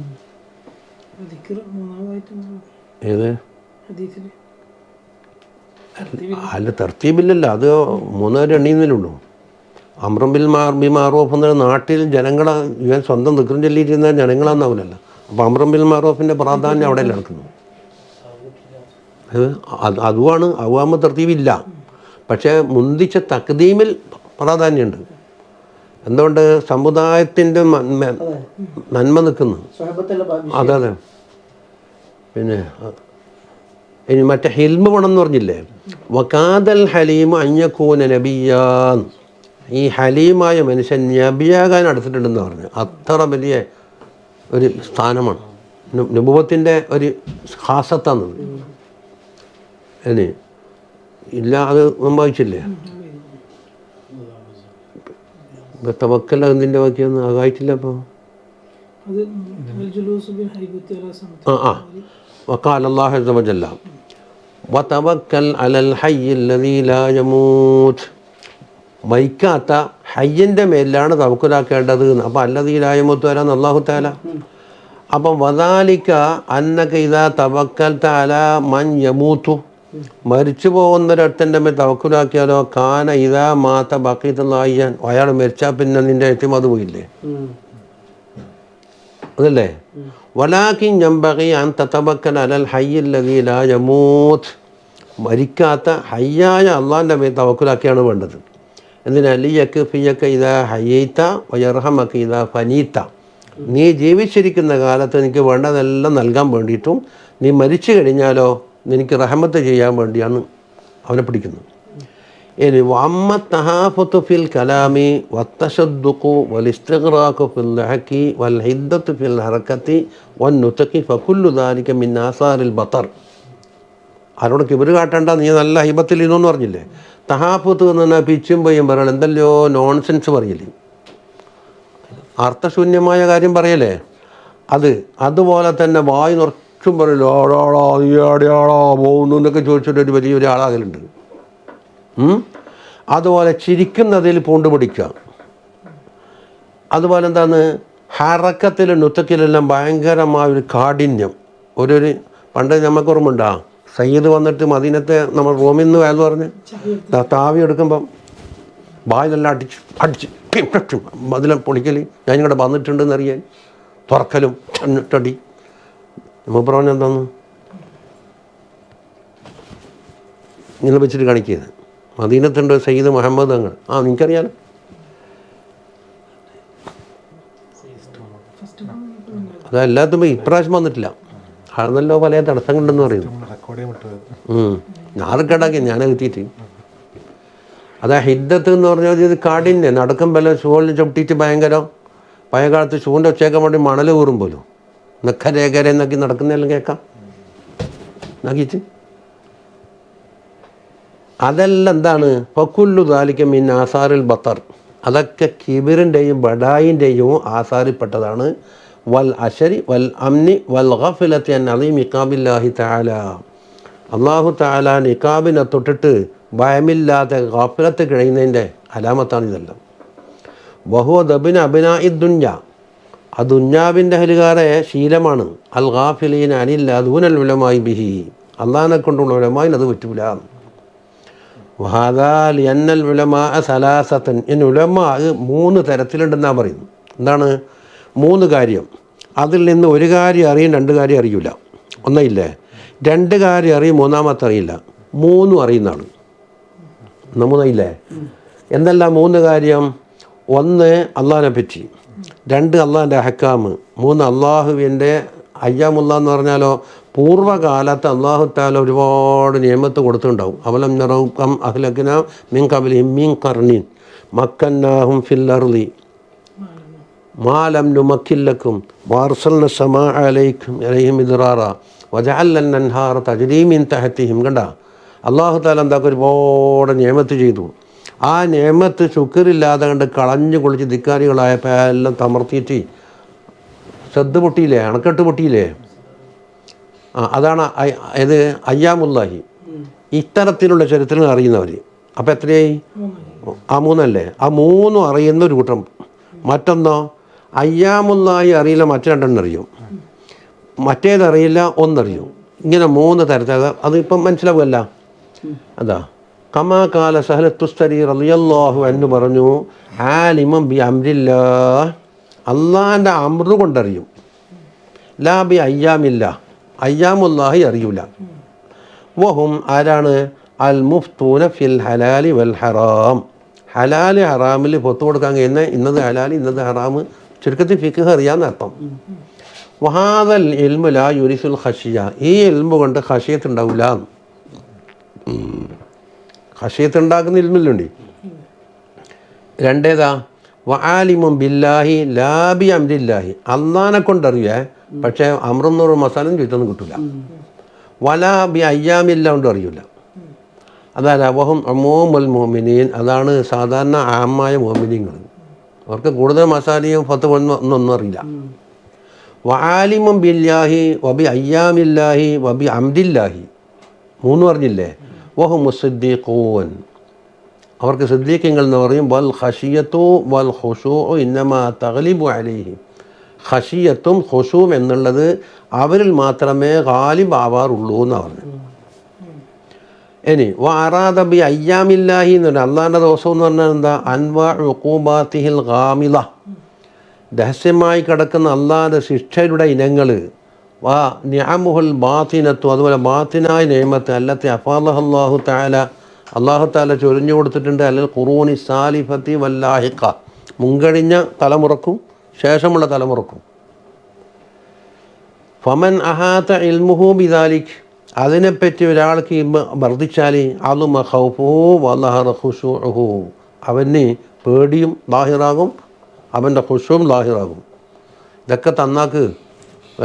ഏത്? അല്ല, തർത്തീബില്ലല്ലോ, അത് 3 എണ്ണീന്നല്ലുള്ളൂ. അംറും ബിൽ മഅറൂഫ് എന്ന നാട്ടിൽ ജനങ്ങളെ ഇവൻ സ്വന്തം ദിക്റും ചൊല്ലിയിരുന്ന ജനങ്ങളാന്നാവില്ലല്ലോ. അപ്പോൾ അംറും ബിൽ മഅറൂഫിൻ്റെ പ്രാധാന്യം അവിടെ നടക്കുന്നു. അതുമാണ് അവ്വാമ തർത്തീബില്ല. പക്ഷേ മുന്തിച്ച തക്ദീമിൽ പ്രാധാന്യമുണ്ട്. എന്തുകൊണ്ട്? സമുദായത്തിൻ്റെ നന്മ നിൽക്കുന്നു. അതെ. പിന്നെ ഇനി മറ്റേ ഹിൽമ വേണമെന്ന് പറഞ്ഞില്ലേ? വകാദൽ ഹലീമു അൻയകൂന നബിയാൻ. ഈ ഹലീമായ മനുഷ്യൻ നബിയാകാൻ അടുത്തിട്ടുണ്ടെന്ന് പറഞ്ഞു. അത്ര വലിയ ഒരു സ്ഥാനമാണ്, നബുവത്തിൻ്റെ ഒരു ഖാസത്താണത്. ഇനി ഇല്ല, അത് സംഭവിച്ചില്ലേ? തവക്കൽ എന്തിൻ്റെ ബാക്കിയൊന്നും ആകായിട്ടില്ല. അപ്പോൾ വഖാല അല്ലാഹു അസ്സ വജല്ല വതവക്കൽ അലൽ ഹയ്യില്ലദീ ലാ യമൂത്ത്. മരിക്കാത്ത ഹയ്യൻ്റെ മേലിലാണ് തവക്കുലാക്കേണ്ടത്. അപ്പോൾ അല്ലദീ ലാ യമൂത്ത് വരാന്ന് അല്ലാഹു തആല. അപ്പം വദാലിക അന്നക ഇദാ തവക്കൽത അലാ മൻ യമൂതു, മരിച്ചു പോകുന്നൊരടുത്തൻ്റെ മേൽ തവക്കുലാക്കിയാലോ കാന ഇദാ മാത ബഖീതുല്ലാഹിയാൻ, അയാൾ മരിച്ചാൽ പിന്നെ നിൻ്റെ എത്തിമത് പോയില്ലേ, അതല്ലേ. വലാകിൻ യംബഗി അൻ തതവക്കൽ അലൽ ഹയ്യില്ലദീ ലാ യമൂത്ത്, മരിക്കാത്ത ഹയ്യായ അള്ളാഹിൻ്റെ മേൽ തവക്കുലാക്കിയാണ് വേണ്ടത്. എന്തിനാ ലിയക്ഫിയക ഇദാ ഹയ്യൈത വയർഹമക ഇദാ ഫനീത, നീ ജീവിച്ചിരിക്കുന്ന കാലത്ത് എനിക്ക് വേണ്ടതെല്ലാം നൽകാൻ വേണ്ടിയിട്ടും നീ മരിച്ചു കഴിഞ്ഞാലോ നിനക്ക് റഹമത്ത് ചെയ്യാൻ വേണ്ടിയാണ് അവനെ പിടിക്കുന്നത്. ഇനി വഅമ്മ തഹാഫുതു ഫിൽ കലാമി വത്തശദ്ദുഖു വൽഇസ്തിഗ്റാഖു ഫിൽ ലഹക്കി വൽ ഹിദ്ദത്തു ഫിൽ ഹറകത്തി വന്നുതഖി ഫകുല്ലു ദാലിക മിൻ ആസാറിൽ ബത്തർ. ആരോട് കിബിറ് കാട്ടണ്ട, നീ നല്ല ഹൈബത്തിൽ ഇരുന്നു പറഞ്ഞില്ലേ. തഹാഫുത്ത് എന്ന് പറഞ്ഞാൽ പിച്ചും പൊയ്യും പറയണം, എന്തെല്ലോ നോൺസെൻസ് പറയല്ലേ, അർത്ഥശൂന്യമായ കാര്യം പറയല്ലേ. അതുപോലെ തന്നെ വായി നിറച്ചും പറയല്ലോ ആടാടാ നീ ആടെയാടാ പോകുന്നു എന്നൊക്കെ ചോദിച്ചിട്ടൊരു വലിയൊരു ആളാകലുണ്ട്. അതുപോലെ ചിരിക്കുന്നതിൽ പൂണ്ട് പിടിക്കുക. അതുപോലെ എന്താണ് ഹറക്കത്തിലും നുത്തക്കിലെല്ലാം ഭയങ്കരമായ ഒരു കാഠിന്യം. ഒരു പണ്ട് നമുക്ക് ഓർമ്മയുണ്ടാ, സയ്യിദ് വന്നിട്ട് മദീനത്തെ നമ്മൾ റൂമിൽ നിന്ന് വേല പറഞ്ഞ് താവി എടുക്കുമ്പം വായിലെല്ലാം അടിച്ച് അതിലെ പൊളിക്കൽ ഞാൻ ഇങ്ങോട്ട് വന്നിട്ടുണ്ടെന്ന് അറിയാൻ തുറക്കലും ചെന്നിട്ടടി. നമ്മൾ പറഞ്ഞ എന്താന്ന് ഇങ്ങനെ വെച്ചിട്ട് കാണിക്കുന്നത്. മദീനത്തുണ്ട് സയ്യിദ് മുഹമ്മദ് തങ്ങൾ, നിങ്ങൾക്കറിയാലോ. അതെല്ലാത്തുമ്പോൾ ഇപ്രാവശ്യം വന്നിട്ടില്ല, അതെന്നല്ലോ പല തടസ്സങ്ങളുണ്ടെന്ന് പറയുന്നു. ഞാറക്കടാക്കി ഞാനെ എത്തിയിട്ട് അതാ ഹിദ്ദത്ത് എന്ന് പറഞ്ഞാൽ ഇത് കാടിൻ്റെ നടക്കുമ്പോൾ ഷൂളിൽ ചവിട്ടിയിട്ട് ഭയങ്കരം. പഴയ കാലത്ത് ഷൂവിൻ്റെ ഒച്ചേക്കാൻ വേണ്ടി മണൽ കീറും പോലും നെക്കരേക്കര എന്നൊക്കെ നടക്കുന്നതെല്ലാം കേൾക്കാം നോക്കിയിട്ട്. അതെല്ലാം എന്താണ് ഫകുല്ലു ദാലിക മിൻ ആസാറിൽ ബത്തർ, അതൊക്കെ കിബിറിൻ്റെയും ബഡായിൻ്റെയും ആസാറിൽപ്പെട്ടതാണ്. വൽ അശരി വൽ അംനി വൽ ഗഫലത്തി അൻ അദീം ഇഖാബില്ലാഹി തആല, അള്ളാഹു തആല ഇഖാബിനെ തൊട്ടിട്ട് ഭയമില്ലാതെ ഗഫലത്ത് കഴിയുന്നതിൻ്റെ അലാമത്താണ് ഇതെല്ലാം. വഹുവ ദബിന അബിനാഇ ദുന്യ, ആ ദുന്യാവിൻ്റെ ഹലുകാരെ ശീലമാണ്. അൽ ഗാഫിലീന അനില്ല ദൂനൽ ഉലമായി ബിഹി, അള്ളാഹിനെ കൊണ്ടുള്ള ഉലമായിന് അത് പറ്റൂല. വഹാദാ ലിയന്നൽ ഉലമാ സലാസത്തൻ, ഇന്ന് ഉലമാ 3 തരത്തിലുണ്ടെന്നാണ് പറയുന്നത്. എന്താണ് 3 കാര്യം? അതിൽ നിന്ന് ഒരു കാര്യം അറിയും, 2 കാര്യം അറിയില്ല. ഒന്നില്ലേ 2 കാര്യം അറിയും, 3-മത്തെ അറിയില്ല, 3 അറിയുന്നതാണ്. നമ്മയില്ലേ എന്തെല്ലാം 3 കാര്യം? 1 അള്ളാഹിനെ പറ്റി, 2 അള്ളാഹിൻ്റെ അഹ്കാം, 3 അള്ളാഹുവിൻ്റെ അയ്യാമുള്ള എന്ന് പറഞ്ഞാലോ പൂർവ്വകാലത്ത് അള്ളാഹു തആല ഒരുപാട് നിയമത്ത് കൊടുത്തിട്ടുണ്ടാവും. അവലം നറൗകം അഹ്ലക്ന മിൻ ഖബ്ലിഹിം മിൻ ഖർനിൻ മക്കന്നാഹും ഫിൽ അർളി മാലം നുമക്കില്ലക്കും വാർസൽന സമാ അലൈഹിം ഇദ്റാറ വജഅൽന അൻഹാറ തജ്രീ മിൻ തഹ്തിഹിം. കണ്ട അള്ളാഹു തആല എന്താക്കും ഒരുപാട് നിയമത്ത് ചെയ്തു. ആ നിയമത്ത് ശുക്രില്ലാതെ കണ്ട് കളഞ്ഞു കുളിച്ച് ധിക്കാരികളായപ്പോൾ എല്ലാം തമർത്തിയിട്ട് ശ്രദ്ധ പൊട്ടിയില്ലേ, അണക്കെട്ട് പൊട്ടിയില്ലേ. അതാണ് ഇത് അയ്യാമുല്ലാഹി. ഇത്തരത്തിലുള്ള ചരിത്രങ്ങൾ അറിയുന്നവർ അപ്പോൾ എത്രയായി? 3 ആ 3 അറിയുന്ന ഒരു കൂട്ടം. മറ്റൊന്നോ അയ്യാമുല്ലാഹി അറിയില്ല, മറ്റു 2 അറിയും, മറ്റേതറിയില്ല, 1 അറിയും. ഇങ്ങനെ 3 തരത്തിൽ. അതിപ്പം മനസ്സിലാവുമല്ല. അതാ കമാ കാല സഹല തുസ്തരി റളിയല്ലാഹു അൻഹു പറഞ്ഞു, ആലിമം ബി അംരില്ലാഹ്, അള്ളാഹിൻ്റെ അമൃത് കൊണ്ടറിയും. ലാ ബി അയ്യാമില്ല, അയ്യാമുല്ലാഹി അറിയൂല. വഹും ആരാണ്? അൽ മുഫ്തൂന ഫിൽ ഹലാലി വൽ ഹറാം, ഹലാല് ഹറാമിൽ പൊത്തു കൊടുക്കാൻ കഴിയുന്ന ഇന്നത് ഹലാല് ഇന്നത് ഹറാം, ചുരുക്കത്തിൽ ഫിഖ് അറിയാമെന്ന് അർത്ഥം. വഹാദൽ ഇൽമു ലാ യുരിസുൽ ഖശിയ, ഈ ഇൽമു കൊണ്ട് ഖശിയത്ത് ഉണ്ടാവില്ല. ഖശിയത്ത് ഉണ്ടാക്കുന്ന ഇൽമില്ലുണ്ട്. 2 വആലിമും ബില്ലാഹി ലാ ബി അംരില്ലാഹി, അള്ളാഹിനെ കൊണ്ടറിയേ, പക്ഷേ അമ്രെന്നൊരു മസാലയും ചുറ്റൊന്നും കിട്ടില്ല. വലാ ബി അയ്യാമില്ല കൊണ്ട് അറിയില്ല. അതായത് വഹും അമൂമുൽ മുഅ്മിനീൻ, അതാണ് സാധാരണ ആമായ മുഅ്മിനീങ്ങൾ. അവർക്ക് കൂടുതൽ മസാലയും ഫത്ത് ഒന്നും അറിയില്ല. വആലിമും ബില്ലാഹി വബി അയ്യാമില്ലാഹി വബി അംദില്ലാഹി, മൂന്ന് പറഞ്ഞില്ലേ? വഹും സിദ്ദീഖൂൻ, അവർക്ക് സിദ്ദീഖീങ്ങൾ എന്ന് പറയും. വൽ ഖശിയത്തു വൽ ഖുശൂഉ ഇന്നമാ തഗ്ലിബു അലൈഹിം, ഖശിയത്തും ഖുശൂഉം എന്നുള്ളത് അവരിൽ മാത്രമേ ഗാലിബ് ആവാറുള്ളൂ എന്നാണ് പറഞ്ഞു. ഇനി വഅറാദ ബി അയ്യാമില്ലാഹി എന്ന് പറഞ്ഞാൽ അള്ളാഹിൻ്റെ ദിവസം എന്ന് പറഞ്ഞാൽ എന്താ? അൻവാ ഉഖൂബാത്തിഹിൽ ഗാമിള, രഹസ്യമായി കിടക്കുന്ന അള്ളാഹിൻ്റെ ശിക്ഷയുടെ ഇനങ്ങൾ. വാ നിഅമുൽ ബാത്തിനത്തു, അതുപോലെ ബാത്തിനായ നിഅമത്ത് അല്ലത്തി അഫാദഹല്ലാഹു തആല, അള്ളാഹു തആല ചൊരിഞ്ഞു കൊടുത്തിട്ടുണ്ട്. അല്ലൽ ഖുറൂനി സാലിഫത്തി വല്ലാഹിഖ, മുൻകഴിഞ്ഞ തലമുറക്കും ശേഷമുള്ള തലമുറക്കും. ഫമൻ അഹാത ഇൽമുഹു ബിദാലിക്, അതിനെപ്പറ്റി ഒരാൾക്ക് വർദ്ധിച്ചാൽ അളുമ ഖൗഫുഹു വലഹറ ഖുശൂഉഹു, അവന് പേടിയും ലാഹിറാകും, അവൻ്റെ ഖുശൂഉം ലാഹിറാകും. ഇതൊക്കെ തന്നാക്ക്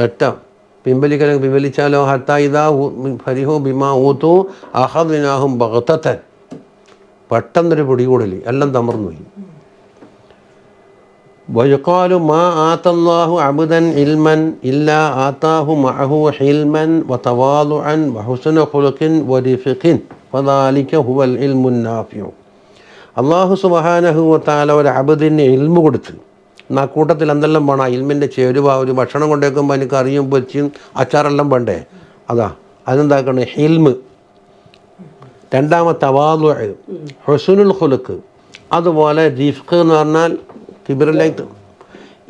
ഒറ്റ പിൻവലിച്ചാലോ ഹത്താ ഇദാ ഫരിഹു ബിമാ ഊതു അഖദ്നാഹും ബഗ്തതൻ, പെട്ടെന്നൊരു പിടികൂടൽ, എല്ലാം തമർന്നു പോയി. വയുഖാലു മാ ആതല്ലാഹു അബ്ദൻ ഇൽമൻ ഇല്ലാ ആതാഹു മഅഹു ഹിൽമൻ വതവാളുഅൻ വഹുസ്ന ഖുലുഖിൻ വരിഫഖിൻ ഫദാലിക ഹുവൽ ഇൽമുൻ നാഫിഉ. അല്ലാഹു സുബ്ഹാനഹു വ തആല ഒരു അബ്ദിന് ഇൽമു കൊടുത്തു. എന്നാൽ കൂട്ടത്തിൽ എന്തെല്ലാം വേണം? ഇൽമിൻ്റെ ചേരുവ. ഒരു ഭക്ഷണം കൊണ്ടുവയ്ക്കുമ്പോൾ എനിക്ക് അറിയും പൊരിച്ചും അച്ചാറെല്ലാം വേണ്ടേ? അതാ അതെന്താക്കണം? ഹിൽമ്. രണ്ടാമത്തെ തവാളു, ഹുസ്നുൽ ഖുലുഖ്, അതുപോലെ റിഫ്ഖ് എന്ന് പറഞ്ഞാൽ കിബിറിലേക്ക്.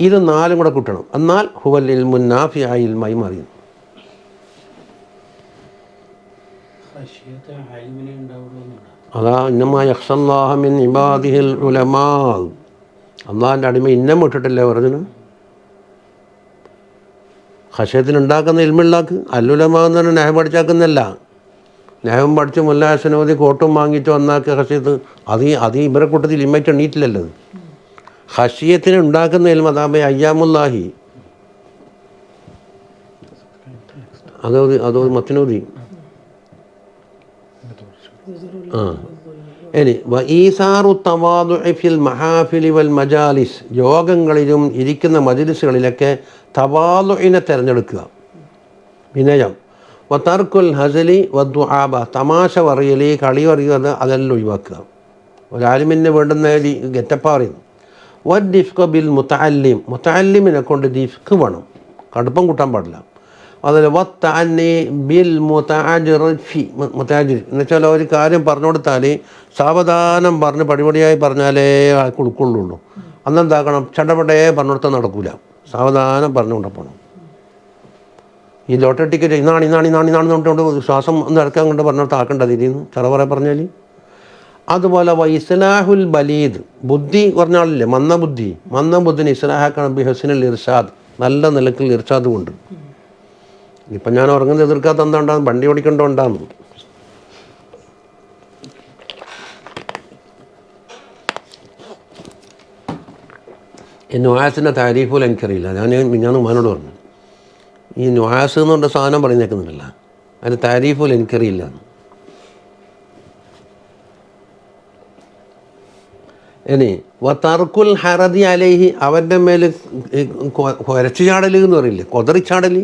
ഇത് നാലും കൂടെ കിട്ടണം, എന്നാൽ ഹുവൽ ഇൽമുൻ നാഫി ആ ഇൽമായി മാറി. അതാ ഇന്നമാ യഖ്ഷല്ലാഹ മിൻ ഇബാദിഹിൽ ഉലമാ, അള്ളാഹിൻ്റെ അടിമ ഇന്നം വിട്ടിട്ടില്ലേ പറഞ്ഞു. ഖശിയത്തിനുണ്ടാക്കുന്ന ഇൽമുണ്ടാക്ക്. അല്ലുലമാന്ന് പറഞ്ഞാൽ നെഹം പഠിച്ചാക്കുന്നല്ല. നെഹം പഠിച്ച് മുല്ലാസനോദി കോട്ടും വാങ്ങിയിട്ട് വന്നാക്കിയ ഖശിയത്ത് അത് ഇവരെ കൂട്ടത്തിൽ ഇമ്മയിട്ട് എണ്ണീറ്റില്ലല്ലോ. ഖശിയത്തിന് ഉണ്ടാക്കുന്ന ഇൽമ അതാബെ അയ്യാമുല്ലാഹി, അതോ മത്തിനോദി. ഇനി വഈസാറു തവാദുഇ ഫിൽ മഹാഫിലി വൽ മജാലിസ്, യോഗങ്ങളിലും ഇരിക്കുന്ന മജ്ലിസുകളിലൊക്കെ തവാദുഇനെ തിരഞ്ഞെടുക്കുക, വിനയം. വതർക്കുൽ ഹസലി വദ്ദുആബ, തമാശ പറയൽ, കളി പറയുക, അതെല്ലാം ഒഴിവാക്കുക. ഒരാലിമിന് വേണ്ടുന്ന ഗെറ്റപ്പാ പറയുന്നു. വദ്ദിഫ്ഖ ബിൽ മുതഅല്ലിം, മുതഅല്ലിമിനെ കൊണ്ട് ദിഫ്ഖ് വേണം, കടുപ്പം കൂട്ടാൻ പാടില്ല. അതുപോലെ വത്തഅന്നി ബിൽ മുതഅജിർഫി, മുതഅജിർ എന്ന് വെച്ചാൽ ഒരു കാര്യം പറഞ്ഞു കൊടുത്താൽ സാവധാനം പറഞ്ഞ് പടിപടിയായി പറഞ്ഞാലേ ആൾക്ക് ഉൾക്കൊള്ളുള്ളൂ. അന്നെന്താക്കണം? ചടപടയെ പറഞ്ഞു കൊടുത്താൽ നടക്കൂല, സാവധാനം പറഞ്ഞു കൊണ്ടപ്പോണം. ഈ ലോട്ടറി ടിക്കറ്റ് ഇന്നാണ് കൊണ്ട് ശ്വാസം ഒന്ന് ഇറക്കാൻ കൊണ്ട് പറഞ്ഞിട്ട് ആക്കേണ്ടത് ഇതിന്ന് ചെറവറെ പറഞ്ഞാൽ. അതുപോലെ ഇസ്ലാഹുൽ ബലീദ്, ബുദ്ധി പറഞ്ഞാളില്ലേ മന്ദബുദ്ധിനെ ഇസ്ലാഹാക്കണം ബി ഹുസ്നിൽ ഇർഷാദ്, നല്ല നിലക്കിൽ ഇർഷാദ് കൊണ്ട്. ഇപ്പം ഞാൻ ഉറങ്ങുന്നത് എതിർക്കാത്ത എന്താണ്ടാന്ന്, വണ്ടി ഓടിക്കണ്ടോണ്ടാന്ന്. നുആസിൻ്റെ താരീഫുൽ എനിക്കറിയില്ല. ഞാൻ ഉമ്മാനോട് പറഞ്ഞു, ഈ നുആസ് എന്ന് പറഞ്ഞ സാധനം പറഞ്ഞേക്കുന്നില്ല, അതിന് താരീഫുൽ എനിക്കറിയില്ല. ഇനി വതർക്കുൽ ഹറദി അലൈഹി, അവൻ്റെ മേൽ കുരച്ചു ചാടൽ എന്ന് പറയില്ലേ, കൊതറിച്ചാടൽ,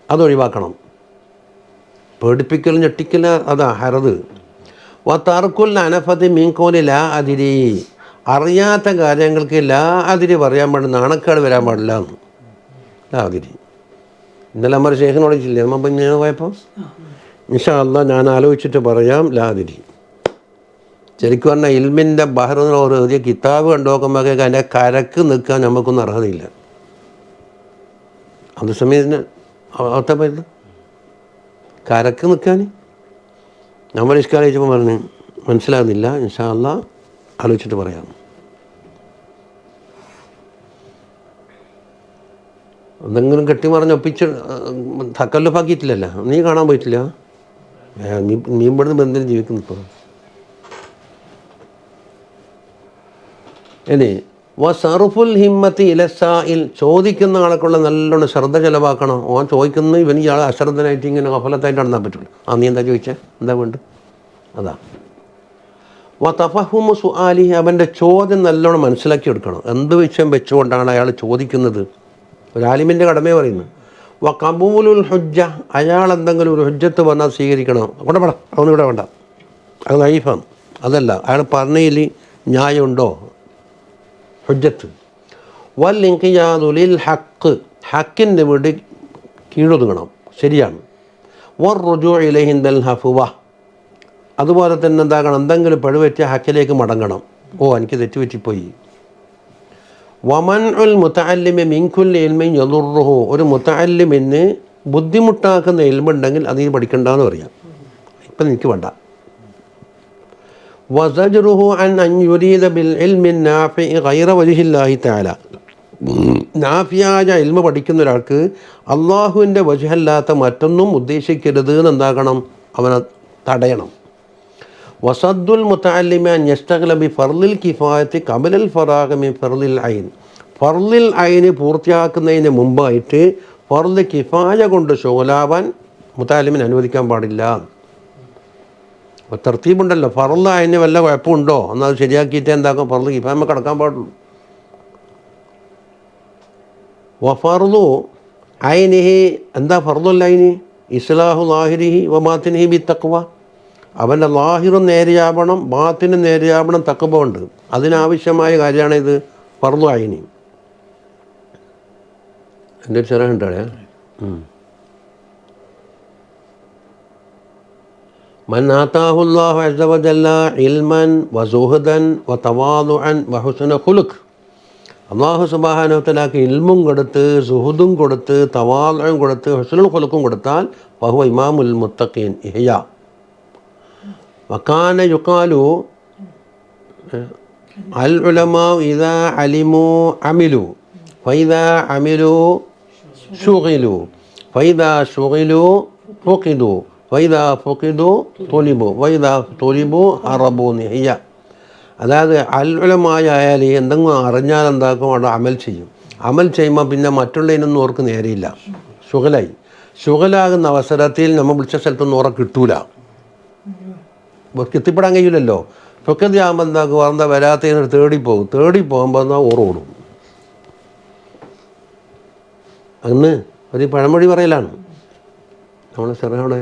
അതൊഴിവാക്കണം. പേടിപ്പിക്കൽ ഞെട്ടിക്കൽ, അതാ ഹറദ്. വതർക്കുൽ അനഫതി മീൻകോലി ലാ അതിരി, അറിയാത്ത കാര്യങ്ങൾക്ക് ലാ അതിരി പറയാൻ പാടില്ല, നാണക്കേട് വരാൻ പാടില്ല എന്ന്. ലാ അതിരി ഇന്നലെ നമ്മൾ ശേഖനോട് ചോദിച്ചില്ലേ നമ്മൾ ഞാൻ പോയപ്പോൾ? ഇൻഷാ അല്ലാഹ് ഞാൻ ആലോചിച്ചിട്ട് പറയാം. ലാ അതിരി ശരിക്കും പറഞ്ഞാൽ ഇൽമിൻ്റെ ബഹ്റിന് ഒരു എഴുതിയ കിതാബ് കണ്ടു നോക്കുമ്പോൾ അതിൻ്റെ കരക്ക് നിൽക്കാൻ നമുക്കൊന്നും അർഹതയില്ല. അതേസമയത്തിന് അവത്തെ പറ്റില്ല കരക്ക് നിൽക്കാൻ നമ്മൾ ഇഷ്കാലിച്ചപ്പോൾ പറഞ്ഞ് മനസ്സിലാകുന്നില്ല. ഇൻഷാ അല്ലാഹ് ആലോചിച്ചിട്ട് പറയാം. എന്തെങ്കിലും കെട്ടിമറിഞ്ഞ് ഒപ്പിച്ച് തക്കല്ലുഫാക്കിയിട്ടില്ലല്ലോ. നീ കാണാൻ പോയിട്ടില്ല, നീ ഇവിടുന്ന് ബന്ധം ജീവിക്കുന്നു ഇപ്പോൾ. ഇനി വസറുഫുൽ ഹിമ്മത്തി ഇലസായിൽ, ചോദിക്കുന്ന ആൾക്കുള്ള നല്ലോണം ശ്രദ്ധ ചിലവാക്കണം. ഓൻ ചോദിക്കുന്നു, ഇവൻ ഇയാൾ അശ്രദ്ധനായിട്ട് ഇങ്ങനെ അഫലത്തായിട്ട് നടന്നാൽ പറ്റുള്ളൂ. നീ എന്താ ചോദിച്ചേ, എന്താ വേണ്ട, അതാ. വതഫഹുമു സുആലിഹി, അവൻ്റെ ചോദ്യം നല്ലോണം മനസ്സിലാക്കി എടുക്കണം. എന്ത് വിഷയം വെച്ചുകൊണ്ടാണ് അയാൾ ചോദിക്കുന്നത്, ഒരു ആലിമിൻ്റെ കടമയെ പറയുന്നത്. കബൂലുൽ ഹുജ്ജ, അയാൾ എന്തെങ്കിലും ഒരു ഹുജ്ജത്ത് പറഞ്ഞാൽ സ്വീകരിക്കണം. അവിടെ വേണ്ട, അവനിവിടെ വേണ്ട, അത് ലൈഫാണ്. അതല്ല, അയാൾ പറഞ്ഞതിൽ ന്യായമുണ്ടോ ഹുജ്ജത്ത്. വൽ ഇൻഖിയാദുലിൽ ഹക്ക്, ഹക്കിൻ്റെ വേണ്ടി കീഴൊതുങ്ങണം, ശരിയാണ്. വർ റുജൂ ഇലൈഹിന്ദൽ ഹഫുവ, അതുപോലെ തന്നെ എന്താകണം, എന്തെങ്കിലും പഴുപറ്റിയ ഹക്കിലേക്ക് മടങ്ങണം. എനിക്ക് തെറ്റുപറ്റിപ്പോയി. വമൻ ഉൽ മുതഅല്ലിമി മിൻകുല്ലി ഇൽമിൻ യദുറുഹു, ഒരു മുതഅല്ലിമിന് ബുദ്ധിമുട്ടാക്കുന്ന ഇൽമുണ്ടെങ്കിൽ അതിന് പഠിക്കണ്ടെന്ന് പറയാം, ഇപ്പം എനിക്ക് വേണ്ട. വസജ്റുഹു അൻ യുരീദ ബിൽ ഇൽമി നാഫി ഗൈറ വജ്ഹില്ലാഹി തആല, നാഫിയായ ഇൽമ പഠിക്കുന്ന ഒരാൾക്ക് അള്ളാഹുവിൻ്റെ വജ്ഹല്ലാത്ത മറ്റൊന്നും ഉദ്ദേശിക്കരുത് എന്നെന്താകണം, അവനെ തടയണം. വസദ്ദുൽ മുതഅല്ലിമി അൻ യസ്തഗ്ല ബി ഫർളിൽ കിഫായത്തി ഖബലൽ ഫറാഗ മിൻ ഫർളിൽ ഐൻ, ഫർളിൽ ഐന് പൂർത്തിയാക്കുന്നതിന് മുമ്പായിട്ട് ഫർള് കിഫായ കൊണ്ട് ശുഗലാവാൻ മുതഅല്ലിമിന് അനുവദിക്കാൻ പാടില്ല. അപ്പോൾ തർത്തീബുണ്ടല്ലോ, ഫർള് ഐന് വല്ല കുഴപ്പമുണ്ടോ എന്നാൽ അത് ശരിയാക്കിയിട്ട് എന്താക്കും, ഫർള് കിഫായമ കടക്കാൻ പാടുള്ളൂ. വഫർളു ഐനിഹി, എന്താ ഫർളുൽ ഐനി, ഇസ്ലാഹു ലാഹിരിഹി വ ബാത്തിനിഹി ബി തഖ്വ, അവൻ്റെ ലാഹിറും നേരെയാവണം, ബാത്തിനും നേരെയാവണം, തഖ്വ ഉണ്ട്. അതിനാവശ്യമായ കാര്യമാണ് ഇത് ഫർളു ഐനി. എൻ്റെ ഒരു ചെറിയ ഉണ്ടാടേ. മൻ ആതാഹുല്ലാഹു അസ്സ വജല്ല ഇൽമൻ വസുഹദൻ വതവാദുഅൻ വഹുസ്ന ഖുലുഖ്, അള്ളാഹു സുബ്ഹാനഹു വ തആലക്ക് ഇൽമും കൊടുത്ത് സുഹുദും കൊടുത്ത് തവാദുഉം കൊടുത്ത് ഹുസ്നുൽ ഖുലുഖും കൊടുത്താൽ ഫഹുവ ഇമാമുൽ മുത്തഖീൻ ഇഹ്യാ. വകാന യുഖാലു അൽ ഉലമാ ഇദാ അലിമു അമിലു ഫൈദാ അമിലു ശുഗിലു ഫൈദാ ശുഗിലു ഫുഖിദു ഫൈദാ ഫുഖിദു തുലിബു ഫൈദാ തുലിബു ഹറബു നിഹ്യ. അതായത് അൽ ഉലമായ ആയാൽ എന്തെങ്കിലും അറിഞ്ഞാൽ എന്താക്കും, അവിടെ അമൽ ചെയ്യും. അമൽ ചെയ്യുമ്പോൾ പിന്നെ മറ്റുള്ളതിനൊന്നും ഓർക്ക് നേരെയില്ല, ശുഗലായി. ശുഗലാകുന്ന അവസരത്തിൽ നമ്മൾ വിളിച്ച സ്ഥലത്തൊന്നും ഓർക്ക് കിട്ടൂല, ഓർക്ക് എത്തിപ്പെടാൻ കഴിയില്ലല്ലോ. ഫുഖദ് ആകുമ്പോൾ എന്താക്കും, എന്താ വരാത്തതിന് തേടിപ്പോകും, തേടിപ്പോകുമ്പോൾ എന്നാൽ ഓടും. അന്ന് ഒരു പഴമൊഴി പറയലാണ് നമ്മൾ ചെറുവിടെ,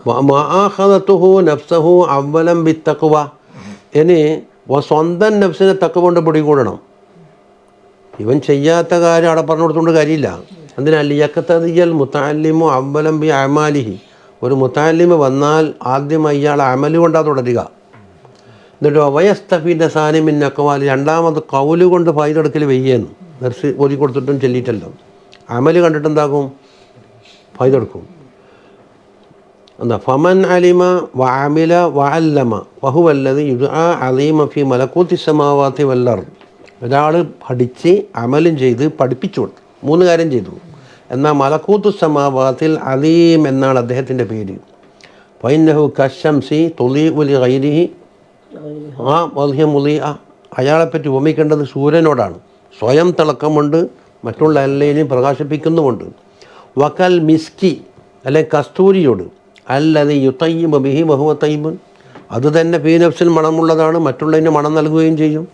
വമാഅഖദതുഹു നഫ്സഹു അവ്വലൻ ബിത്തഖ്വ, ഇനി സ്വന്തം നഫ്സിനെ തഖ്വ കൊണ്ട് പിടികൂടണം. ഇവൻ ചെയ്യാത്ത കാര്യം അവിടെ പറഞ്ഞു കൊടുത്തുകൊണ്ട് കാര്യമില്ല. അതിനാൽ യഖ്തദിയൽ മുതഅല്ലിമു അവ്വലൻ ബി അമാലിഹി, ഒരു മുതഅല്ലിമ് വന്നാൽ ആദ്യം അയാൾ അമല് കൊണ്ടാണ് തുടരുക. എന്നിട്ട് വയസ്തഫീൻ്റെ സാനിമിൻ അഖ്വാൽ, രണ്ടാമത് കൗല് കൊണ്ട് ഫൈദെടുക്കൽ വെയ്യെന്ന് ദർശി ഓതി കൊടുത്തിട്ടും ചൊല്ലിയിട്ടല്ലോ. അമല് കണ്ടിട്ട് എന്താക്കും, ഫൈദെടുക്കും. എന്താ ഫമൻ അലിമ വ അമില വ അല്ലമ വഹുവല്ലദി യുദ്ആ അലീമ ഫി മലകൂത്തി സമാവാതി വൽ അർദ്, ഒരാൾ പഠിച്ച് അമലും ചെയ്ത് പഠിപ്പിച്ചു കൊടുത്തു, 3 കാര്യം ചെയ്തു. എന്നാൽ മലകൂത്തു സമാവാത്തിൽ അലീം എന്നാണ് അദ്ദേഹത്തിൻ്റെ പേര്. ഫൈന്നഹു കശംസി തുലീഉ ലി ഗൈരിഹി അയാളെപ്പറ്റി ഉപമിക്കേണ്ടത് സൂര്യനോടാണ്, സ്വയം തിളക്കമുണ്ട്, മറ്റുള്ള എല്ലാവരെയും പ്രകാശിപ്പിക്കുന്നുമുണ്ട്. വക്കൽ മിസ്കി അല്ലെ കസ്തൂരിയോട്, അല്ലതി യുതയ്യിബു ബിഹി വഹുവ തയ്യിബുൻ, അത് തന്നെ ഫീ നഫ്സിൽ മണമുള്ളതാണ്, മറ്റുള്ളതിന് മണം നൽകുകയും ചെയ്യും.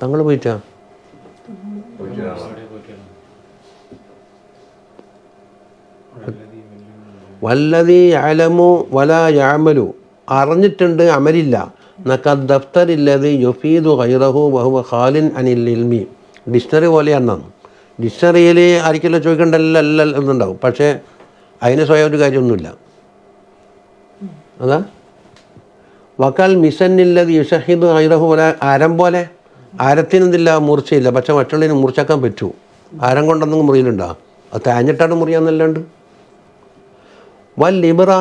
തങ്ങൾ പോയിട്ടാ വല്ലതി യഅലമു വലാ യഅമലു, അറിഞ്ഞിട്ടുണ്ട് അമലില്ല. നക്കദ്ദഫ്തറില്ലതി യുഫീദു ഗൈറഹു വഹുവ ഖാലിൻ അനിൽ ഇൽമി, ഡിക്ഷണറി പോലെയാണ്. ഡിക്ഷണറിയിൽ ആർക്കെല്ലാം ചോദിക്കേണ്ടല്ല എന്നുണ്ടാവും, പക്ഷേ അതിന് സ്വയം ഒരു കാര്യമൊന്നുമില്ല. അതാ വക്കാൽ മിസന്നില്ലത് യുഷഹിദ് ഗൈറഹു പോലെ, ആരം പോലെ. ആരത്തിനെന്തില്ല, മൂർച്ചയില്ല, പക്ഷെ മറ്റുള്ളതിന് മൂർച്ചക്കാൻ പറ്റൂ. ആരം കൊണ്ടൊന്നും മുറിയിലുണ്ടോ, അത് തേഞ്ഞിട്ടാണ് മുറിയാന്നല്ലാണ്ട്. വൽ ലിബ്ര,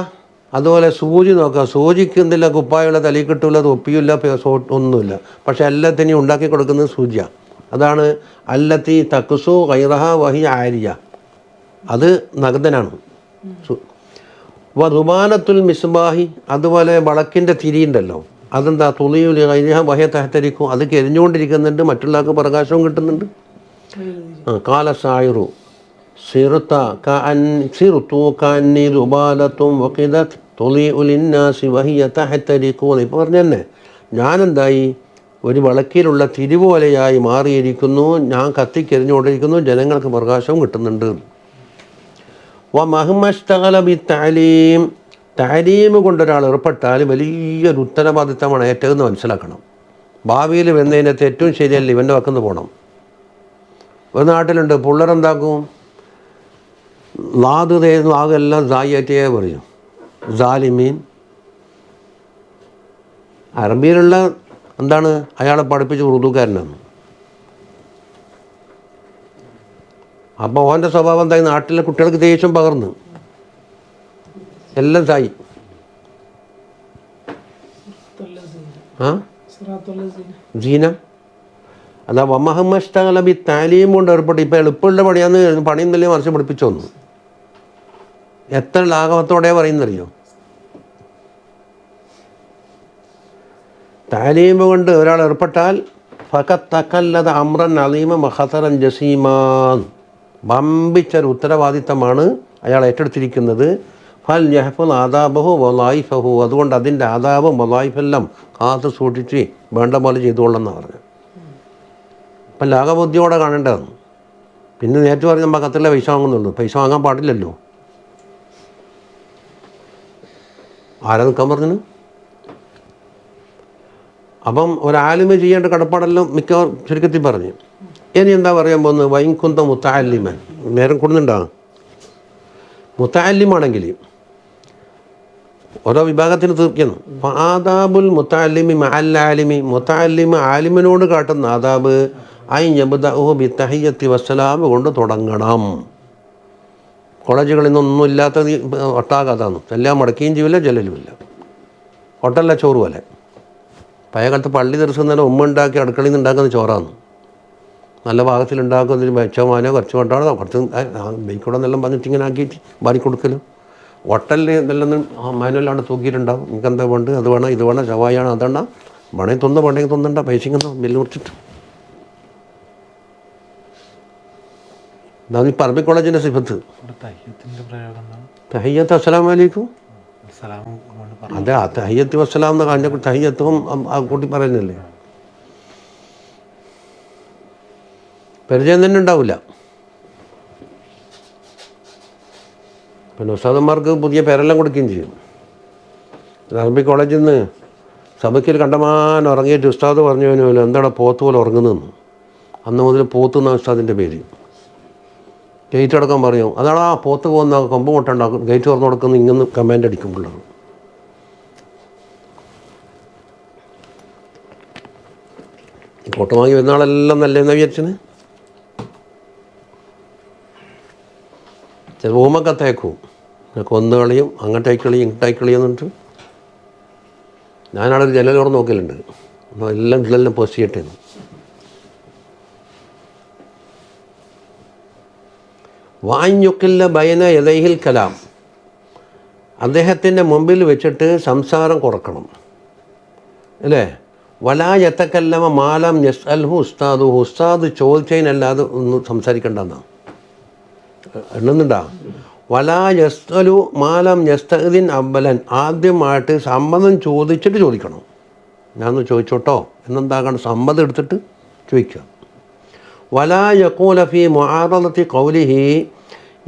അതുപോലെ സൂചി നോക്കുക, സൂചിക്ക് എന്തില്ല കുപ്പായുള്ള തലയിൽ കിട്ടൂല, തൊപ്പിയില്ല, ഒന്നുമില്ല, പക്ഷെ എല്ലാത്തിനെയും ഉണ്ടാക്കി കൊടുക്കുന്നത് സൂചിയാണ്. അതാണ് അല്ലത്തി തക്കുസു ഗൈറഹ വഹി ആരിയ, അത് നഗ്നനാണ്. വറുബാനത്തുൽ മിസ്ബാഹി, അതുപോലെ വളക്കിൻ്റെ തിരിയുണ്ടല്ലോ, അതെന്താ തുളിയുൽ ഗൈറഹ വഹയ തഹ്തരിക്കും, അത് കരിഞ്ഞുകൊണ്ടിരിക്കുന്നുണ്ട്, മറ്റുള്ളവർക്ക് പ്രകാശവും കിട്ടുന്നുണ്ട്. കാല സായിറു സിറുത്ത സിറുത്തു കന്നി റുബാലത്തും വഖിദത് തുളിഉ ലിന്നാസി വഹിയ തഹ്തരിക്കും. ഇപ്പോൾ പറഞ്ഞു തന്നെ ഞാനെന്തായി, ഒരു വിളക്കിലുള്ള തിരിപോലെയായി മാറിയിരിക്കുന്നു. ഞാൻ കത്തിക്കരിഞ്ഞുകൊണ്ടിരിക്കുന്നു, ജനങ്ങൾക്ക് പ്രകാശവും കിട്ടുന്നുണ്ട്. മഹ്മസ്തഗല ബി തഅലീം, തഅലീം കൊണ്ടൊരാൾ ഏർപ്പെട്ടാൽ വലിയൊരു ഉത്തരവാദിത്തമാണ് ഏറ്റതെന്ന് മനസ്സിലാക്കണം. ഭാവിയിൽ വരുന്നതിനകത്ത് ഏറ്റവും ശരിയല്ല ഇവൻ്റെ വക്കന്ന് പോകണം. ഒരു നാട്ടിലുണ്ട് പിള്ളേരെന്താക്കും, ലാദ് തേന്ന് ആകെല്ലാം സായിയാറ്റേ പറയും, സാലിമീൻ. അറബിയിലുള്ള എന്താണ്, അയാളെ പഠിപ്പിച്ച് ഉറുദുക്കാരനാണ്. അപ്പോൾ ഓൻ്റെ സ്വഭാവം എന്തായി, നാട്ടിലെ കുട്ടികൾക്ക് ദേഷ്യം പകർന്ന് എല്ലാം സായി. ജീന അതാ വമഹമ്മസ്തഗലബി താലീം കൊണ്ട് ഏർപ്പെട്ട് ഇപ്പം എളുപ്പമുള്ള പണിയാന്ന് പണിയെന്നല്ലേ മറിച്ച് പഠിപ്പിച്ചോന്നു. എത്ര ലാഘവത്തോടെ പറയുന്നറിയോ? താലീം കൊണ്ട് ഒരാൾ ഏർപ്പെട്ടാൽ ഫഖത്ത് തഖല്ലദ അംറൻ അലീമ മഖതറൻ ജസീമാൻ, വമ്പിച്ചൊരു ഉത്തരവാദിത്തമാണ് അയാൾ ഏറ്റെടുത്തിരിക്കുന്നത്. ഫൽ യഹ്ഫൽ ആദാബഹു വലായിഫഹു, അതുകൊണ്ട് അതിൻ്റെ ആദാബും വലായിഫെല്ലാം കാത്തു സൂക്ഷിച്ച് വേണ്ട പോലെ ചെയ്തുകൊള്ളെന്നാണ് പറഞ്ഞത്. അപ്പം ലാഘബുദ്ധിയോടെ കാണേണ്ടതാണ്. പിന്നെ നേരത്തെ പറഞ്ഞ് നമ്മൾ കത്തിലെ പൈസ വാങ്ങുന്നുള്ളൂ, പൈസ വാങ്ങാൻ പാടില്ലല്ലോ. ആരാ നിൽക്കാൻ പറഞ്ഞു? അപ്പം ഒരാലിമ ചെയ്യേണ്ട കടപ്പാടെല്ലാം മിക്കവാറും ചുരുക്കത്തിൽ പറഞ്ഞു. ഇനി എന്താ പറയാൻ പോകുന്നത്? വൈകുന്ത മുത്തഅല്ലിമൻ, നേരം കൊടുക്കുന്നുണ്ടോ? മുത്തഅല്ലിമാണെങ്കിൽ ഓരോ വിഭാഗത്തിന് തീർക്കുന്നു. ആദാബുൽ മുത്തഅല്ലിമി മഅൽ ആലിമി, മുത്തഅല്ലിമ ആലിമിനോട് കാട്ടുന്ന ആദാബ് ഐ യബ്ദഉഹു ബിത്തഹിയ്യത്തി വസ്സലാം കൊണ്ട് തുടങ്ങണം. കോളേജുകളിൽ നിന്നൊന്നും ഇല്ലാത്തത് ഒട്ടാകാതാണ്. എല്ലാം മടക്കുകയും ചെയ്യില്ല, ജലലുമില്ല. ഹോട്ടലിലെ ചോറ് പോലെ. പഴയ കാലത്ത് പള്ളി ദിവസം ഉമ്മ ഉണ്ടാക്കി അടുക്കളയിൽ നിന്ന് ഉണ്ടാക്കുന്ന ചോറാണ്. നല്ല ഭാഗത്തിലുണ്ടാക്കുന്നതിന് മെച്ചമാനോ കുറച്ച് കൊണ്ടാണോ കുറച്ച് ബൈക്കൂടെ എന്നെല്ലാം പറഞ്ഞിട്ട് ഇങ്ങനെ ആക്കിയിട്ട് ബാരി കൊടുക്കലും. ഹോട്ടലിൽ ഇതെല്ലാം മാനുവലാണ് തൂക്കിയിട്ടുണ്ടാവും. നിങ്ങൾക്ക് എന്താ വേണ്ട, അത് വേണം, ഇത് വേണം, ചവായാണ്, അതെണ്ണ വേണമെങ്കിൽ തൊന്ന്, വേണമെങ്കിൽ തൊന്നുണ്ട, പൈസ ബില്ല് കുറിച്ചിട്ട്. ഇതാണ് ഈ പറമ്പി കോളേജിൻ്റെ സിഫത്ത്. തഹിയ്യത്ത് അസ്സലാമു അലൈക്കും. അതെ, ആ തഹിയ്യത്ത് വസ്സലാം എന്ന് പറഞ്ഞ തഹിയ്യത്തും ആ കൂട്ടി പറയുന്നില്ലേ. പരിചയം തന്നെ ഉണ്ടാവില്ല. പിന്നെ ഉസ്താദന്മാർക്ക് പുതിയ പേരെല്ലാം കൊടുക്കുകയും ചെയ്യും. അറബി കോളേജിൽ നിന്ന് സഭയ്ക്കിൽ കണ്ടമാനം ഉറങ്ങിയിട്ട് ഉസ്താദ് പറഞ്ഞു പോലെ എന്താണ് പോത്ത് പോലെ ഉറങ്ങുന്നതെന്ന്. അന്ന് മുതൽ പോത്ത് എന്നാണ് ഉസ്താദിൻ്റെ പേര്. ഗേറ്റ് അടക്കം പറയും, അതാണ് ആ പോത്ത് പോകുന്ന കൊമ്പ് മുട്ടുണ്ടാക്കും, ഗേറ്റ് തുറന്നു കൊടുക്കുന്ന ഇങ്ങനെ കമാൻഡ് അടിക്കും പിള്ളേർ. കോട്ട് വാങ്ങി വരുന്നാളെല്ലാം നല്ലതെന്ന് വിചാരിച്ചിന്. ചില റൂമൊക്കെ തേക്കും, കൊന്നു കളിയും അങ്ങോട്ടേക്ക് കളിയും ഇങ്ങോട്ടേക്ക് കളിയും എന്നിട്ട് ഞാനവിടെ ഒരു ജനലോടെ നോക്കലുണ്ട്. അപ്പോൾ എല്ലാം ഇതിലെല്ലാം പോസ്റ്റ് ചെയ്യട്ടെ. വാഞ്ഞുക്കില്ല ബയന യദൈഹിൽ കലാം, അദ്ദേഹത്തിൻ്റെ മുമ്പിൽ വെച്ചിട്ട് സംസാരം കുറക്കണം അല്ലേ. വലാ യതകല്ലമ മാലം യസ്അൽഹു ഉസ്താദു, ഉസ്താദ് ചോദിച്ചതിനല്ലാതെ ഒന്നും സംസാരിക്കേണ്ടെന്നാണ് എണ്ണുന്നുണ്ടാ. വലാ യസ്അലു മാലം യസ്തഅ്ദിൻ അവ്വലൻ, ആദ്യമായിട്ട് സമ്മതം ചോദിച്ചിട്ട് ചോദിക്കണം. ഞാനൊന്ന് ചോദിച്ചോട്ടോ എന്നെന്താകണം, സമ്മതം എടുത്തിട്ട് ചോദിക്കുക. വലാ യഖൂല ഫീ മുആറളത്തി ഖൗലിഹി,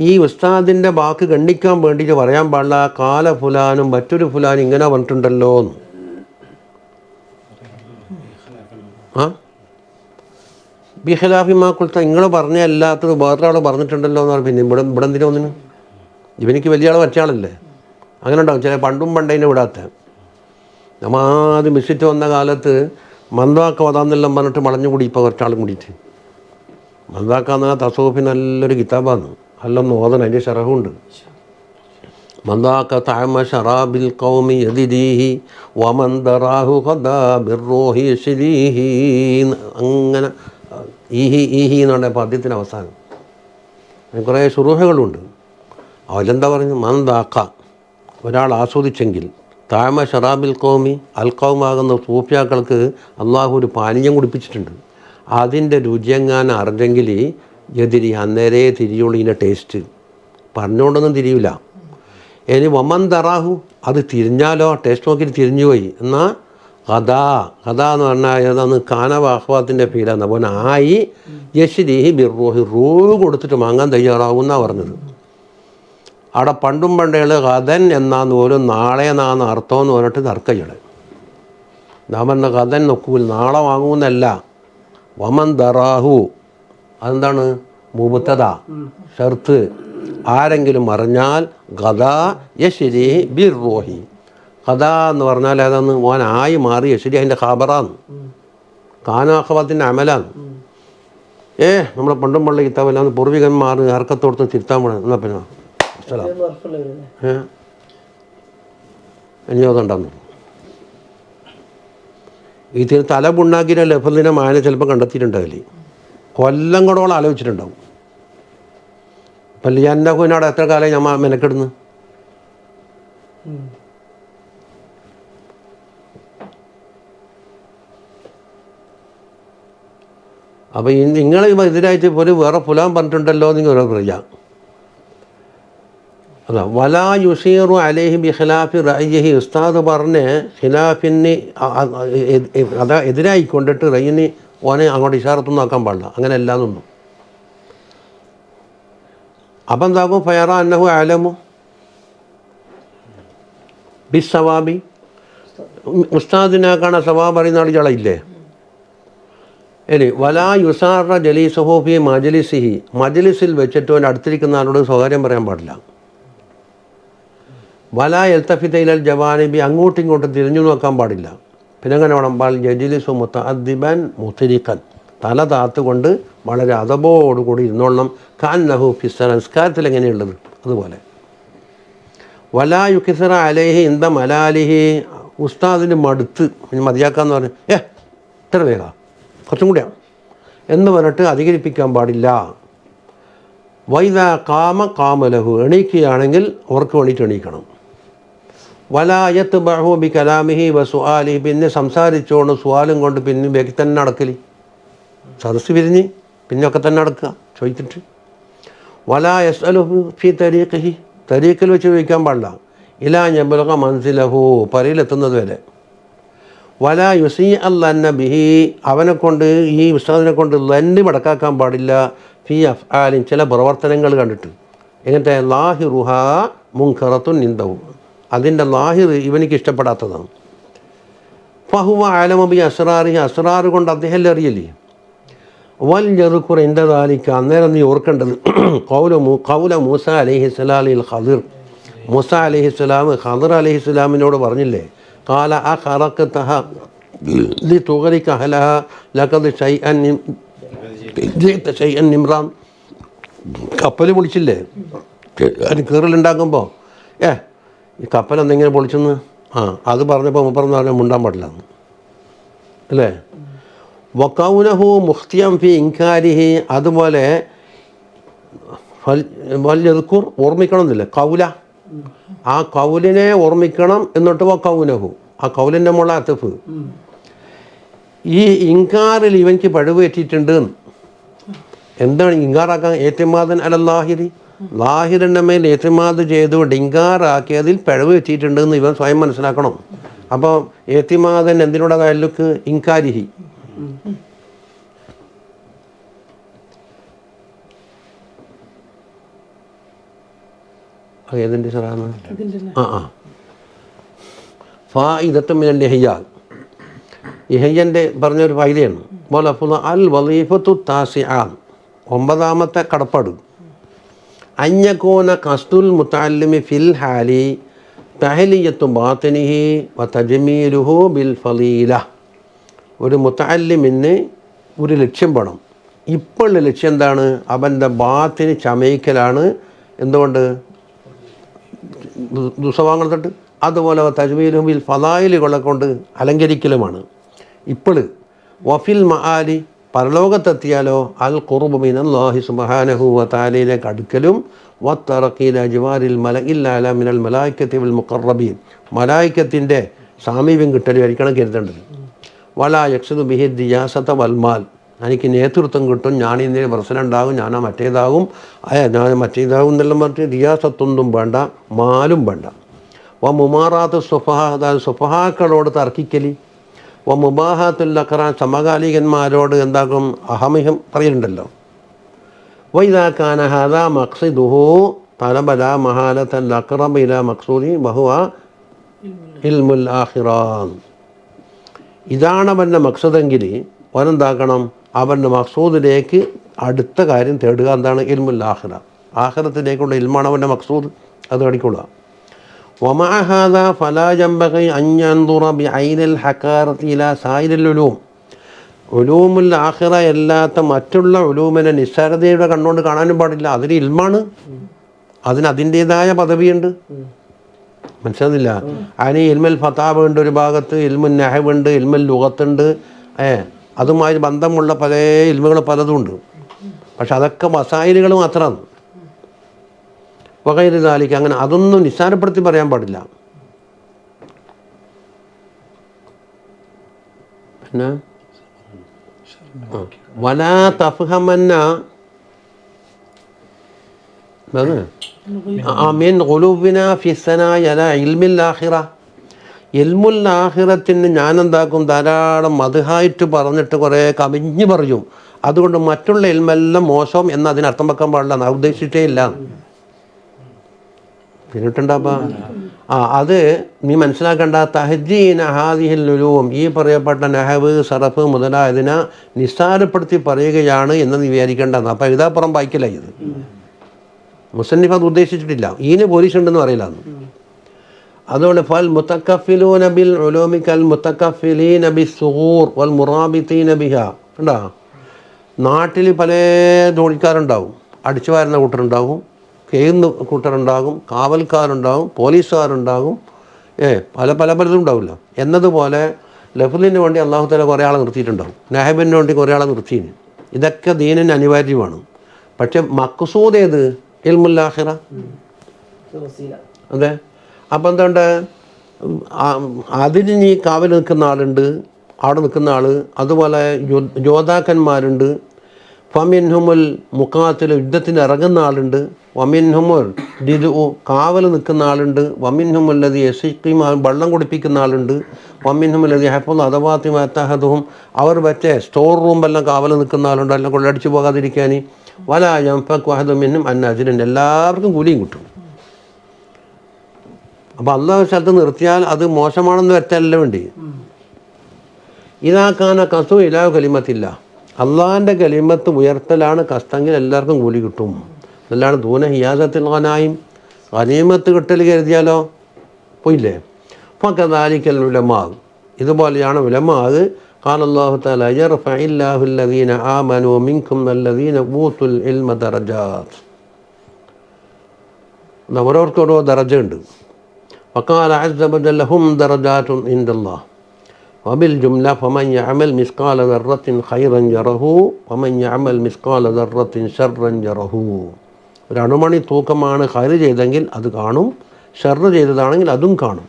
ഈ ഉസ്താദിൻ്റെ വാക്ക് ഗണ്ണിക്കാൻ വേണ്ടിയിട്ട് പറയാൻ പാടില്ല കാല ഫുലാനും മറ്റൊരു ഫുലാനും ഇങ്ങനെ പറഞ്ഞിട്ടുണ്ടല്ലോ എന്ന്. ആ ബിഖലാഫി മാക്കുൾത്ത, നിങ്ങൾ പറഞ്ഞ അല്ലാത്തത് വേറൊരാൾ പറഞ്ഞിട്ടുണ്ടല്ലോ എന്ന് പറഞ്ഞാൽ പിന്നെ ഇവിടെ എന്തിനാ ഒന്നിന്? ഇവനിക്ക് വലിയ ആൾ മറ്റയാളല്ലേ. അങ്ങനെ ഉണ്ടാവും ചില പണ്ടും പണ്ടതിനെ വിടാത്ത. നമ്മൾ ആദ്യം വിസിറ്റ് വന്ന കാലത്ത് മന്ദാക്ക വതാന്നെല്ലാം പറഞ്ഞിട്ട് മളഞ്ഞുകൂടി ഇപ്പോൾ കുറച്ചാളും കൂടിയിട്ട്. മന്ദാക്കാന്ന് പറഞ്ഞാൽ തസൂഫി നല്ലൊരു കിതാബാണ്, അല്ലൊന്ന് ഓതണം, അതിൻ്റെ ഷറഹുണ്ട്. മന്ദാക്ക തഅമ ശറാബിൽ ഖൗമി യദിദീഹി വമൻ ദറാഹു ഖദാ ബിർറൂഹി യശ്രീഹി, അങ്ങനെ ഈഹി എന്ന് പറഞ്ഞ പദ്യത്തിന് അവസാനം കുറേ ശുറൂഹകളുണ്ട്. അതിലെന്താ പറഞ്ഞു? മന്ദാക്ക, ഒരാൾ ആസ്വദിച്ചെങ്കിൽ, താമ ഷറാബിൽ ഖൗമി, അൽ ഖൗമാകുന്ന സൂഫിയാക്കൾക്ക് അള്ളാഹു ഒരു പാനീയം കുടിപ്പിച്ചിട്ടുണ്ട്. അതിൻ്റെ രുചിയെങ്ങാൻ അറിഞ്ഞെങ്കിൽ എതിരി അന്നേരേ തിരിയുള്ളൂ. ഇതിൻ്റെ ടേസ്റ്റ് പറഞ്ഞുകൊണ്ടൊന്നും തിരിയില്ല. ഇനി വമൻ ദറാഹു, അത് തിരിഞ്ഞാലോ, ടേസ്റ്റ് നോക്കിയിട്ട് തിരിഞ്ഞു പോയി എന്നാൽ കഥ എന്ന് പറഞ്ഞാൽ ഏതാന്ന് കാനവ അഹ്വാത്തിൻ്റെ ഫീലാണ്. അപ്പോൾ ആയി യശ്രീഹി ബിർറൂഹി റൂഹ് കൊടുത്തിട്ട് വാങ്ങാൻ തയ്യാറാവുമെന്നാണ് പറഞ്ഞത്. അവിടെ പണ്ടും പണ്ടേള് കഥൻ എന്നാന്ന് പോലും നാളെ എന്നാന്ന് അർത്ഥം എന്ന് പറഞ്ഞിട്ട് തർക്കമാണ്. ഞാൻ പറഞ്ഞ കഥൻ നോക്കൂല, നാളെ വാങ്ങുമെന്നല്ല. വമൻ ദറാഹു അതെന്താണ് മുബത്തദ ഷർത്ത്, ആരെങ്കിലും അറിഞ്ഞാൽ കഥ യശ്രീ ബിർറൂഹി. കഥ എന്ന് പറഞ്ഞാൽ ഏതാന്ന് ഓൻ ആയി മാറി യശ്രീ അതിൻ്റെ ഖബറാന്ന്, കാനാഹ്വാത്തിൻ്റെ അമലാന്ന്. നമ്മളെ പണ്ടും പള്ള കിതാബല്ലാന്ന് പൂർവികന്മാർ ഹർക്കത്തോടത്ത് തിരുത്താൻ പോകണം. എന്നാൽ പിന്നെ ഇനി അതുണ്ടെന്ന് ഇതിന് തല പുണ്ണാക്കിയ ലഫലിനെ മാന ചിലപ്പോൾ കണ്ടെത്തിയിട്ടുണ്ടാവില്ലേ, കൊല്ലങ്ങളോളം ആലോചിച്ചിട്ടുണ്ടാവും. അപ്പം ലിയാൻ്റെ കുഞ്ഞാടെ എത്ര കാലം ഞാൻ മെനക്കെടുന്നു. അപ്പോൾ നിങ്ങൾ എതിരായിട്ട് ഒരു വേറെ പുലാൻ പറഞ്ഞിട്ടുണ്ടല്ലോ നിങ്ങൾ പറയാം. അതാ വലാ യുഷീറു അലൈഹി ബി ഖിലാഫി റഅയ്യിഹി. ഉസ്താദ് പറഞ്ഞ് ഖിലാഫിന് അതാ എതിരായി കൊണ്ടിട്ട് റയ്യിന് ഓനെ അങ്ങോട്ട് ഇഷാറത്തൊന്നും ആക്കാൻ പാടില്ല, അങ്ങനെ അല്ലാന്നൊന്നും. അപ്പം എന്താകും ഫയറ അന്നഹു അലമു ബി സവാബി. ഉസ്താദിനാക്കാണ് സവാബ് അറിയുന്ന ആളുകളില്ലേ. ഇനി വലാ യുസാറ ജലീസഹോഫി മജലിസിഹി. മജലിസിൽ വെച്ചിട്ട് അവൻ്റെ അടുത്തിരിക്കുന്ന ആളോട് സ്വകാര്യം പറയാൻ പാടില്ല. വലാ എൽത്തഫിത്തൈലൽ ജവാനിബി. അങ്ങോട്ടും ഇങ്ങോട്ടും തിരിഞ്ഞു നോക്കാൻ പാടില്ല. പിന്നെ അങ്ങനെ വേണം ബാൽ ജജിലിസു മുത്തഅദ്ദിബൻ മുത്തിരിക്കൻ. തല താത്തുകൊണ്ട് വളരെ അതബോടുകൂടി ഇരുന്നോളണം. ഖാൻ നഹു ഫിസ്സ. സംസ്കാരത്തിൽ എങ്ങനെയുള്ളത് അതുപോലെ. വലാ യുക്കിസറ അലൈഹി ഇന്ദ മലാലിഹി. ഉസ്താദിന് മടുത്ത് മതിയാക്കാന്ന് പറഞ്ഞു ഇത്ര വേഗം കുറച്ചും കൂടിയാണ് എന്ന് പറഞ്ഞിട്ട് അധികരിപ്പിക്കാൻ പാടില്ല. വൈദ കാമലഹു. എണീക്കുകയാണെങ്കിൽ അവർക്ക് വേണ്ടിയിട്ട് എണീക്കണം. വലായത്ത് ബഹു ബി കലാമിഹി വ സുആലി. പിന്നെ സംസാരിച്ചുകൊണ്ട് സുആലും കൊണ്ട് പിന്നെ ബാക്കി തന്നെ നടക്കൽ. സദസ്സ് പിരിഞ്ഞ് പിന്നൊക്കെ തന്നെ നടക്കുക ചോദിച്ചിട്ട്. വലാ യസ്അലുഹു ഫി തരീഖിഹി. തരീഖിൽ വെച്ച് ചോദിക്കാൻ പാടില്ല. ഇലാ യബ്ലുഗ മൻസിലഹു. പരയിലെത്തുന്നത് വരെ. വലാ യുസീ അല്ലന്ന ബിഹി. അവനെ കൊണ്ട് ഈ ഉസ്താദിനെ കൊണ്ട് ലന്ന് മടക്കാക്കാൻ പാടില്ല. ഫി അഫ്ആലിൻ. ചില പ്രവർത്തനങ്ങൾ കണ്ടിട്ട് എങ്ങനത്തെ ലാഹിറുഹ മുൻകറത്തുൻ നിന്ദവും. അതിൻ്റെ ലാഹിർ ഇവനിക്ക് ഇഷ്ടപ്പെടാത്തതാണ്. ഫഹുവ ആലമ ബി അസ്റാറി. അസ്റാറ് കൊണ്ട് അദ്ദേഹം അറിയില്ലേ. വൽ ജറുഖുർ എൻ്റെ ദാലിക്ക. അന്നേരം നീ ഓർക്കേണ്ടത് കൗല മൂസ അലൈഹിസ്സലാമിൽ ഖദിർ. മൂസ അലൈഹിസ്സലാം ഖദിർ അലൈഹിസ്സലാമിനോട് പറഞ്ഞില്ലേ, ഖാല അഖറഖതഹ ലിതുഗ്രിക അഹ്ലഹ ലഖദ് ഷൈഅൻ നിമ്രാൻ. കപ്പൽ പൊളിച്ചില്ലേ അതിന് കീറലുണ്ടാക്കുമ്പോൾ ഈ കപ്പൽ എന്തെങ്കിലും പൊളിച്ചെന്ന് അത് പറഞ്ഞപ്പോൾ മുപ്പറന്ന് പറഞ്ഞാൽ മുണ്ടാൻ പാടില്ല അല്ലേ. വക്കൗനഹു മുഖ്തിയം ഫി ഇൻകാരിഹി. അതുപോലെ വല്യദ്കുർ ഓർമ്മിക്കണം എന്നില്ല കൗല. ആ കൗലിനെ ഓർമ്മിക്കണം. എന്നിട്ട് വക്കൗനഹു ആ കൗലിൻ്റെ മുള്ള അത്തഫ്. ഈ ഇൻകാറിൽ ഇവനിക്ക് പഴുവേറ്റിയിട്ടുണ്ട്. എന്താണ് ഇൻകാറാക്കാൻ? ഏത്തിമാദൻ അലല്ലാഹിരി. ലാഹിറിൻ്റെ മേൽ ഏത്തിമാദ് ചെയ്തുകൊണ്ട് ഇൻകാറാക്കിയതിൽ പിഴവ് വെച്ചിട്ടുണ്ടെന്ന് ഇവൻ സ്വയം മനസ്സിലാക്കണം. അപ്പോൾ ഏത്തിമാദൻ എന്തിനോട് താലൂക്ക്? ഇൻകാരിഹി. ഏതിൻ്റെ സാറാണ്? ഫായിദത്തും മിനൽ ഇഹ്യാ. ഇഹ്യൻ്റെ പറഞ്ഞൊരു ഫായിദയാണ്. വലഫുദ അൽ വളീഫത്തു താസിഅ. 9ാമത്തെ കടപ്പാട്. അഞ്ഞക്കോന കസ്തുൽ മുതഅല്ലിമി ഫിൽ ഹാലി തഹ്ലിയത്തു ബാത്തിനിഹി വ തജ്മീലുഹു ബിൽ ഫളീല. ഒരു മുതഅല്ലിമിന് ഒരു ലക്ഷ്യം വേണം. ഇപ്പോഴുള്ള ലക്ഷ്യം എന്താണ്? അവൻ്റെ ബാത്തിന് ചമയിക്കലാണ്. എന്തുകൊണ്ട്? ദുസ്വഭാവങ്ങൾ തൊട്ട്. അതുപോലെ തജ്മീലുഹു ബിൽ ഫളായിലുകളെ കൊണ്ട് അലങ്കരിക്കലുമാണ്. ഇപ്പോൾ വഫിൽ മആലി പരലോകത്തെത്തിയാലോ അൽ ഖുർബു മിനല്ലാഹി സുബ്ഹാനഹു വ തആലയിലേക്ക് അടുക്കലും വത്തറഖീല അജ്വാരിൽ മലഇൽ അലാ മിനൽ മലായികത്തി വൽ മുഖറബീൻ. മലായികത്തിൻ്റെ സാമീപ്യം കിട്ടലുമായിരിക്കണം കരുതേണ്ടത്. വലാ യഖ്സുദു ബിഹി ദിയാസത വൽമാൽ. എനിക്ക് നേതൃത്വം കിട്ടും, ഞാനിന്നേ പ്രശ്നം ഉണ്ടാകും, ഞാനാ മറ്റേതാകും, ഞാൻ മറ്റേതാകും എന്നെല്ലാം പറഞ്ഞ് ദിയാസത്തൊന്നും വേണ്ട, മാലും വേണ്ട. വ മുമാറാത്ത് സുഫഹ. അതായത് സുഫഹാക്കളോട് തർക്കിക്കലി. മുബാഹാത്തുൽ അഖറാൻ സമകാലികന്മാരോട് എന്താക്കും അഹമിഹം പറയുന്നുണ്ടല്ലോ. വൈദാ കാന ഹാദാ മഖ്സിദുഹു തലബ ലാ മഹാലത്തൽ അഖറബ ഇലാ മഖ്സൂദി വഹുവ ഇൽമുൽ ആഖിറ. ഇതാണ് അവൻ്റെ മഖ്സദെങ്കിൽ അവനെന്താക്കണം, അവൻ്റെ മഖ്സൂദിലേക്ക് അടുത്ത കാര്യം തേടുക. എന്താണ്? ഇൽമുൽ ആഖിറ, ആഖിറത്തിലേക്കുള്ള ഇൽമാണ് അവൻ്റെ മഖ്സൂദ്. അത് പഠിക്കൊള്ളുക. വമഅ ഹാദാ ഫലാ യൻബഗി അൻ യൻദുറ ബിഐനിൽ ഹഖാറത്തി ഇലാ സായിരിൽ ഉലൂം. ഉലൂമുൽ ആഖിറ അല്ലാത്ത മറ്റുള്ള ഉലൂമിനെ നിസ്സാരതയുടെ കണ്ണുകൊണ്ട് കാണാനും പാടില്ല. അതിന് ഇൽമാണ്, അതിന് അതിൻ്റേതായ പദവിയുണ്ട്. മനസ്സിലാകുന്നില്ല? അതിന് ഇൽമുൽ ഫതാവ ഉണ്ട് ഒരു ഭാഗത്ത്, ഇൽമുൽ നഹവ് ഉണ്ട്, ഇൽമുൽ ലുഗത്തുണ്ട്, അതുമായി ബന്ധമുള്ള പല ഇൽമുകൾ പലതും ഉണ്ട്. പക്ഷെ അതൊക്കെ മസായിലുകൾ മാത്രമാണ്. വഗൈറു ദാലിക, അങ്ങനെ അതൊന്നും നിസ്സാരപ്പെടുത്തി പറയാൻ പാടില്ല. പിന്നെ വലാ തഫ്ഹമന്ന മിൻ ഖുലൂബിനാ ഫി സനാഇ അലാ ഇൽമിൽ ആഖിറ. ഇൽമുൽ ആഖിറത്തിന് ഞാനെന്താക്കും, ധാരാളം മദ്ഹായിട്ട് പറഞ്ഞിട്ട് കുറേ കവിഞ്ഞ് പറയും. അതുകൊണ്ട് മറ്റുള്ള ഇൽമെല്ലാം മോശം എന്ന് അതിനർത്ഥം വെക്കാൻ പാടില്ല. ഞാൻ ഉദ്ദേശിച്ചിട്ടേ ഇല്ല. പിന്നിട്ടുണ്ടാപ്പാ അത് നീ മനസ്സിലാക്കേണ്ട. തഹ്ജീന ഹാദിഹിൽ ഉലൂം, ഈ പറയപ്പെട്ട നഹവ് സറഫ് മുതലായതിനെ നിസ്സാരപ്പെടുത്തി പറയുകയാണ് എന്ന് നീ വിചാരിക്കേണ്ടത്. അപ്പം എഴുതാപ്പുറം വായിക്കില്ല. ഇത് മുസന്നിഫ് അത് ഉദ്ദേശിച്ചിട്ടില്ല. ഈന് പോലീസ് ഉണ്ടെന്ന് പറയില്ല. അതുകൊണ്ട് ഫൽ മുത്തക്കഫിലൂന ബിൽ ഉലൂമി കൽ മുത്തക്കഫിലീന ബിസ്സുഗൂർ വൽ മുറാബിതീന ബിഹാ. കണ്ടോ? നാട്ടിൽ പല ജോലിക്കാരുണ്ടാവും, അടിച്ചു വാരുന്ന കൂട്ടരുണ്ടാവും, കേഴുന്ന കൂട്ടരുണ്ടാകും, കാവൽക്കാരുണ്ടാകും, പോലീസുകാരുണ്ടാകും, പല പല പലതും ഉണ്ടാവില്ല. എന്നതുപോലെ ലഫ്ലിന് വേണ്ടി അള്ളാഹു തആല കുറേ ആളെ നിർത്തിയിട്ടുണ്ടാവും, നഹബിന് വേണ്ടി കുറേ ആളെ നിർത്തിയിന്. ഇതൊക്കെ ദീനിന് അനിവാര്യമാണ്. പക്ഷെ മഖ്സൂദ് ഏത്? ഇൽമുൽ ആഖിറ. അതെ. അപ്പം എന്തുകൊണ്ട് അതിന് നീ കാവൽ നിൽക്കുന്ന ആളുണ്ട്, അവിടെ നിൽക്കുന്ന ആൾ. അതുപോലെ യോദ്ധാക്കന്മാരുണ്ട്. ഫമിൻഹുമുൽ മുഖാത്തിൽ, യുദ്ധത്തിന് ഇറങ്ങുന്ന ആളുണ്ട്. വമിൻഹുമുൽ ദിദു, കാവൽ നിൽക്കുന്ന ആളുണ്ട്. വമിൻഹുമുല്ലതി യസിഖിം, വെള്ളം കുടിപ്പിക്കുന്ന ആളുണ്ട്. വമിൻഹുമുല്ലതി ഹഫ്ള് അദവാത്തി മത്തഹദുഹും, അവർ മറ്റേ സ്റ്റോർ റൂമെല്ലാം കാവൽ നിൽക്കുന്ന ആളുണ്ട്, എല്ലാം കൊള്ളടിച്ചു പോകാതിരിക്കാൻ. വലാ യൻഫഖു അഹദും മിൻഹും അൻ അജ്രിൻ, എല്ലാവർക്കും കൂലിയും കിട്ടും. അപ്പോൾ അള്ളാഹു സ്ഥലത്ത് നിർത്തിയാൽ അത് മോശമാണെന്ന് വരുത്തല്ല വേണ്ടി. ഇതാക്കാന കസു ഇലാഹു കലിമത്തില്ല, അള്ളാഹിൻ്റെ കലിമത്ത് ഉയർത്തലാണ് കസ്തെങ്കിൽ എല്ലാവർക്കും കൂലി കിട്ടും. അല്ലാണ്ട് ദൂന ഹിയാസത്തിൽ ഖനായിം, ഗനീമത്ത് കിട്ടൽ കരുതിയാലോ പോയില്ലേ. ഫകദാലിക്കൽ ഉലമാ, ഇതുപോലെയാണ് ഉലമാ. ഖാല അല്ലാഹു തആല യർഫഇല്ലാഹു അല്ലദീന ആമനൂ മിൻകും വല്ലദീന ഊതുൽ ഇൽമ ദറജാത്ത്. ഓരോരുത്തർക്കും ഓരോ ദറജ ഉണ്ട്. വഖാല അസ്സ വജല്ല ഹും ദറജാത്തുൻ ഇൻദല്ലാഹ് വബിൽ ജുംല ഫമൻ യഅമൽ മിസ്കാല ദർറത്തിൻ ഖൈറൻ യറഹു വമൻ യഅമൽ മിസ്കാല ദർറത്തിൻ ശർറൻ യറഹു. ഒരു അണുമണി തൂക്കമാണ് ഖൈർ ചെയ്തെങ്കിൽ അത് കാണും, ഷർറ് ചെയ്തതാണെങ്കിൽ അതും കാണും.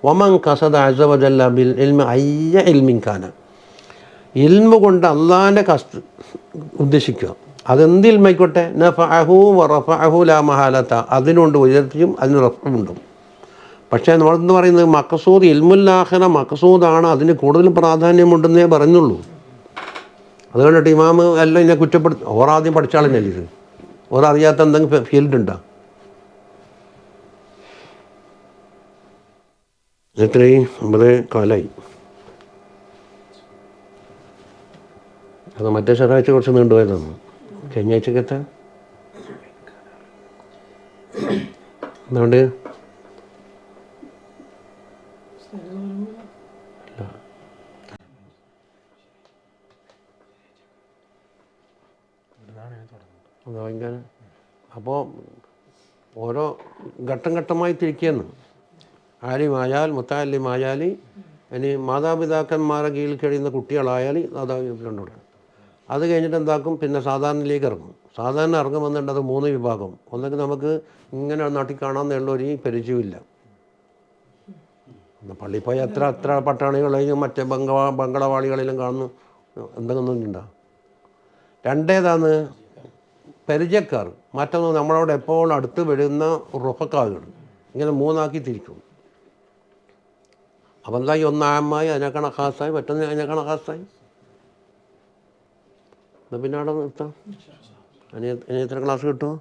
വമൻ ഖസദ അസ്സ വജല്ല ബിൽ ഇൽമി അയ്യ ഇൽമിൻ കാന, ഇൽമു കൊണ്ട് അള്ളാഹിൻ്റെ കസ്ത് ഉദ്ദേശിക്കുക, അതെന്ത് ഇൽമായിക്കോട്ടെ. നഫഅഹു വറഫഅഹു ലാ മഹാലത, അതിനുണ്ട് ഉയർത്തിയും അതിന് റഫുമുണ്ടും. പക്ഷേ നമ്മളെന്ന് പറയുന്നത് മഖ്സൂദ് ഇൽമുൽ ആഖിറ മഖ്സൂദാണ്, അതിന് കൂടുതൽ പ്രാധാന്യമുണ്ടെന്നേ പറഞ്ഞുള്ളൂ. അത് കണ്ടിട്ട് ഇമാമ് എല്ലാം ഇതിനെ കുറ്റപ്പെടുത്തി. ഓറാദ്യം പഠിച്ച ആളിനല്ലേ ഇത്, ഓരറിയാത്ത എന്തെങ്കിലും ഫീൽഡ് ഉണ്ടോ? എത്രയും 9 കാലമായി. അത് മറ്റേ ശനിയാഴ്ച കുറച്ച് നീണ്ടുപോയതാണ്. ശനിയാഴ്ചക്കത്തെ അതുകൊണ്ട് ഭയങ്കര. അപ്പോൾ ഓരോ ഘട്ടം ഘട്ടമായി തിരിക്കുകയെന്ന്. ആലിമായാൽ മുത്തഅല്ലിമായാൽ, ഇനി മാതാപിതാക്കന്മാരെ കീഴിൽ കഴിയുന്ന കുട്ടികളായാൽ മാതാപിതാക്കളുണ്ട്. അത് കഴിഞ്ഞിട്ട് എന്താക്കും, പിന്നെ സാധാരണയിലേക്ക് ഇറങ്ങും. സാധാരണ ഇറങ്ങുമെന്നുണ്ട് അത് 3 വിഭാഗം. ഒന്നെങ്കിൽ നമുക്ക് ഇങ്ങനെ നാട്ടിൽ കാണാമെന്നുള്ള ഒരു പരിചയമില്ല. പള്ളിയിൽ പോയി എത്ര പട്ടാണികളെയും മറ്റേ ബംഗളവാളികളിലും കാണുന്നു, എന്തെങ്കിലും ഉണ്ടോ? രണ്ടേതാണ് പരിചയക്കാർ. മറ്റൊന്ന് നമ്മളവിടെ എപ്പോഴും അടുത്ത് വരുന്ന റുഫക്കാവുകൾ. ഇങ്ങനെ 3 ആക്കി തിരിക്കും. അപ്പം എന്തായി, ഒന്നാമായി അതിനേക്കാണ് ഖാസായി, മറ്റൊന്ന് അതിനേക്കാണ് ഖാസായി. എന്നാൽ പിന്നെ അവിടെ നിർത്താം. ഇനി എത്ര ക്ലാസ് കിട്ടുമോ?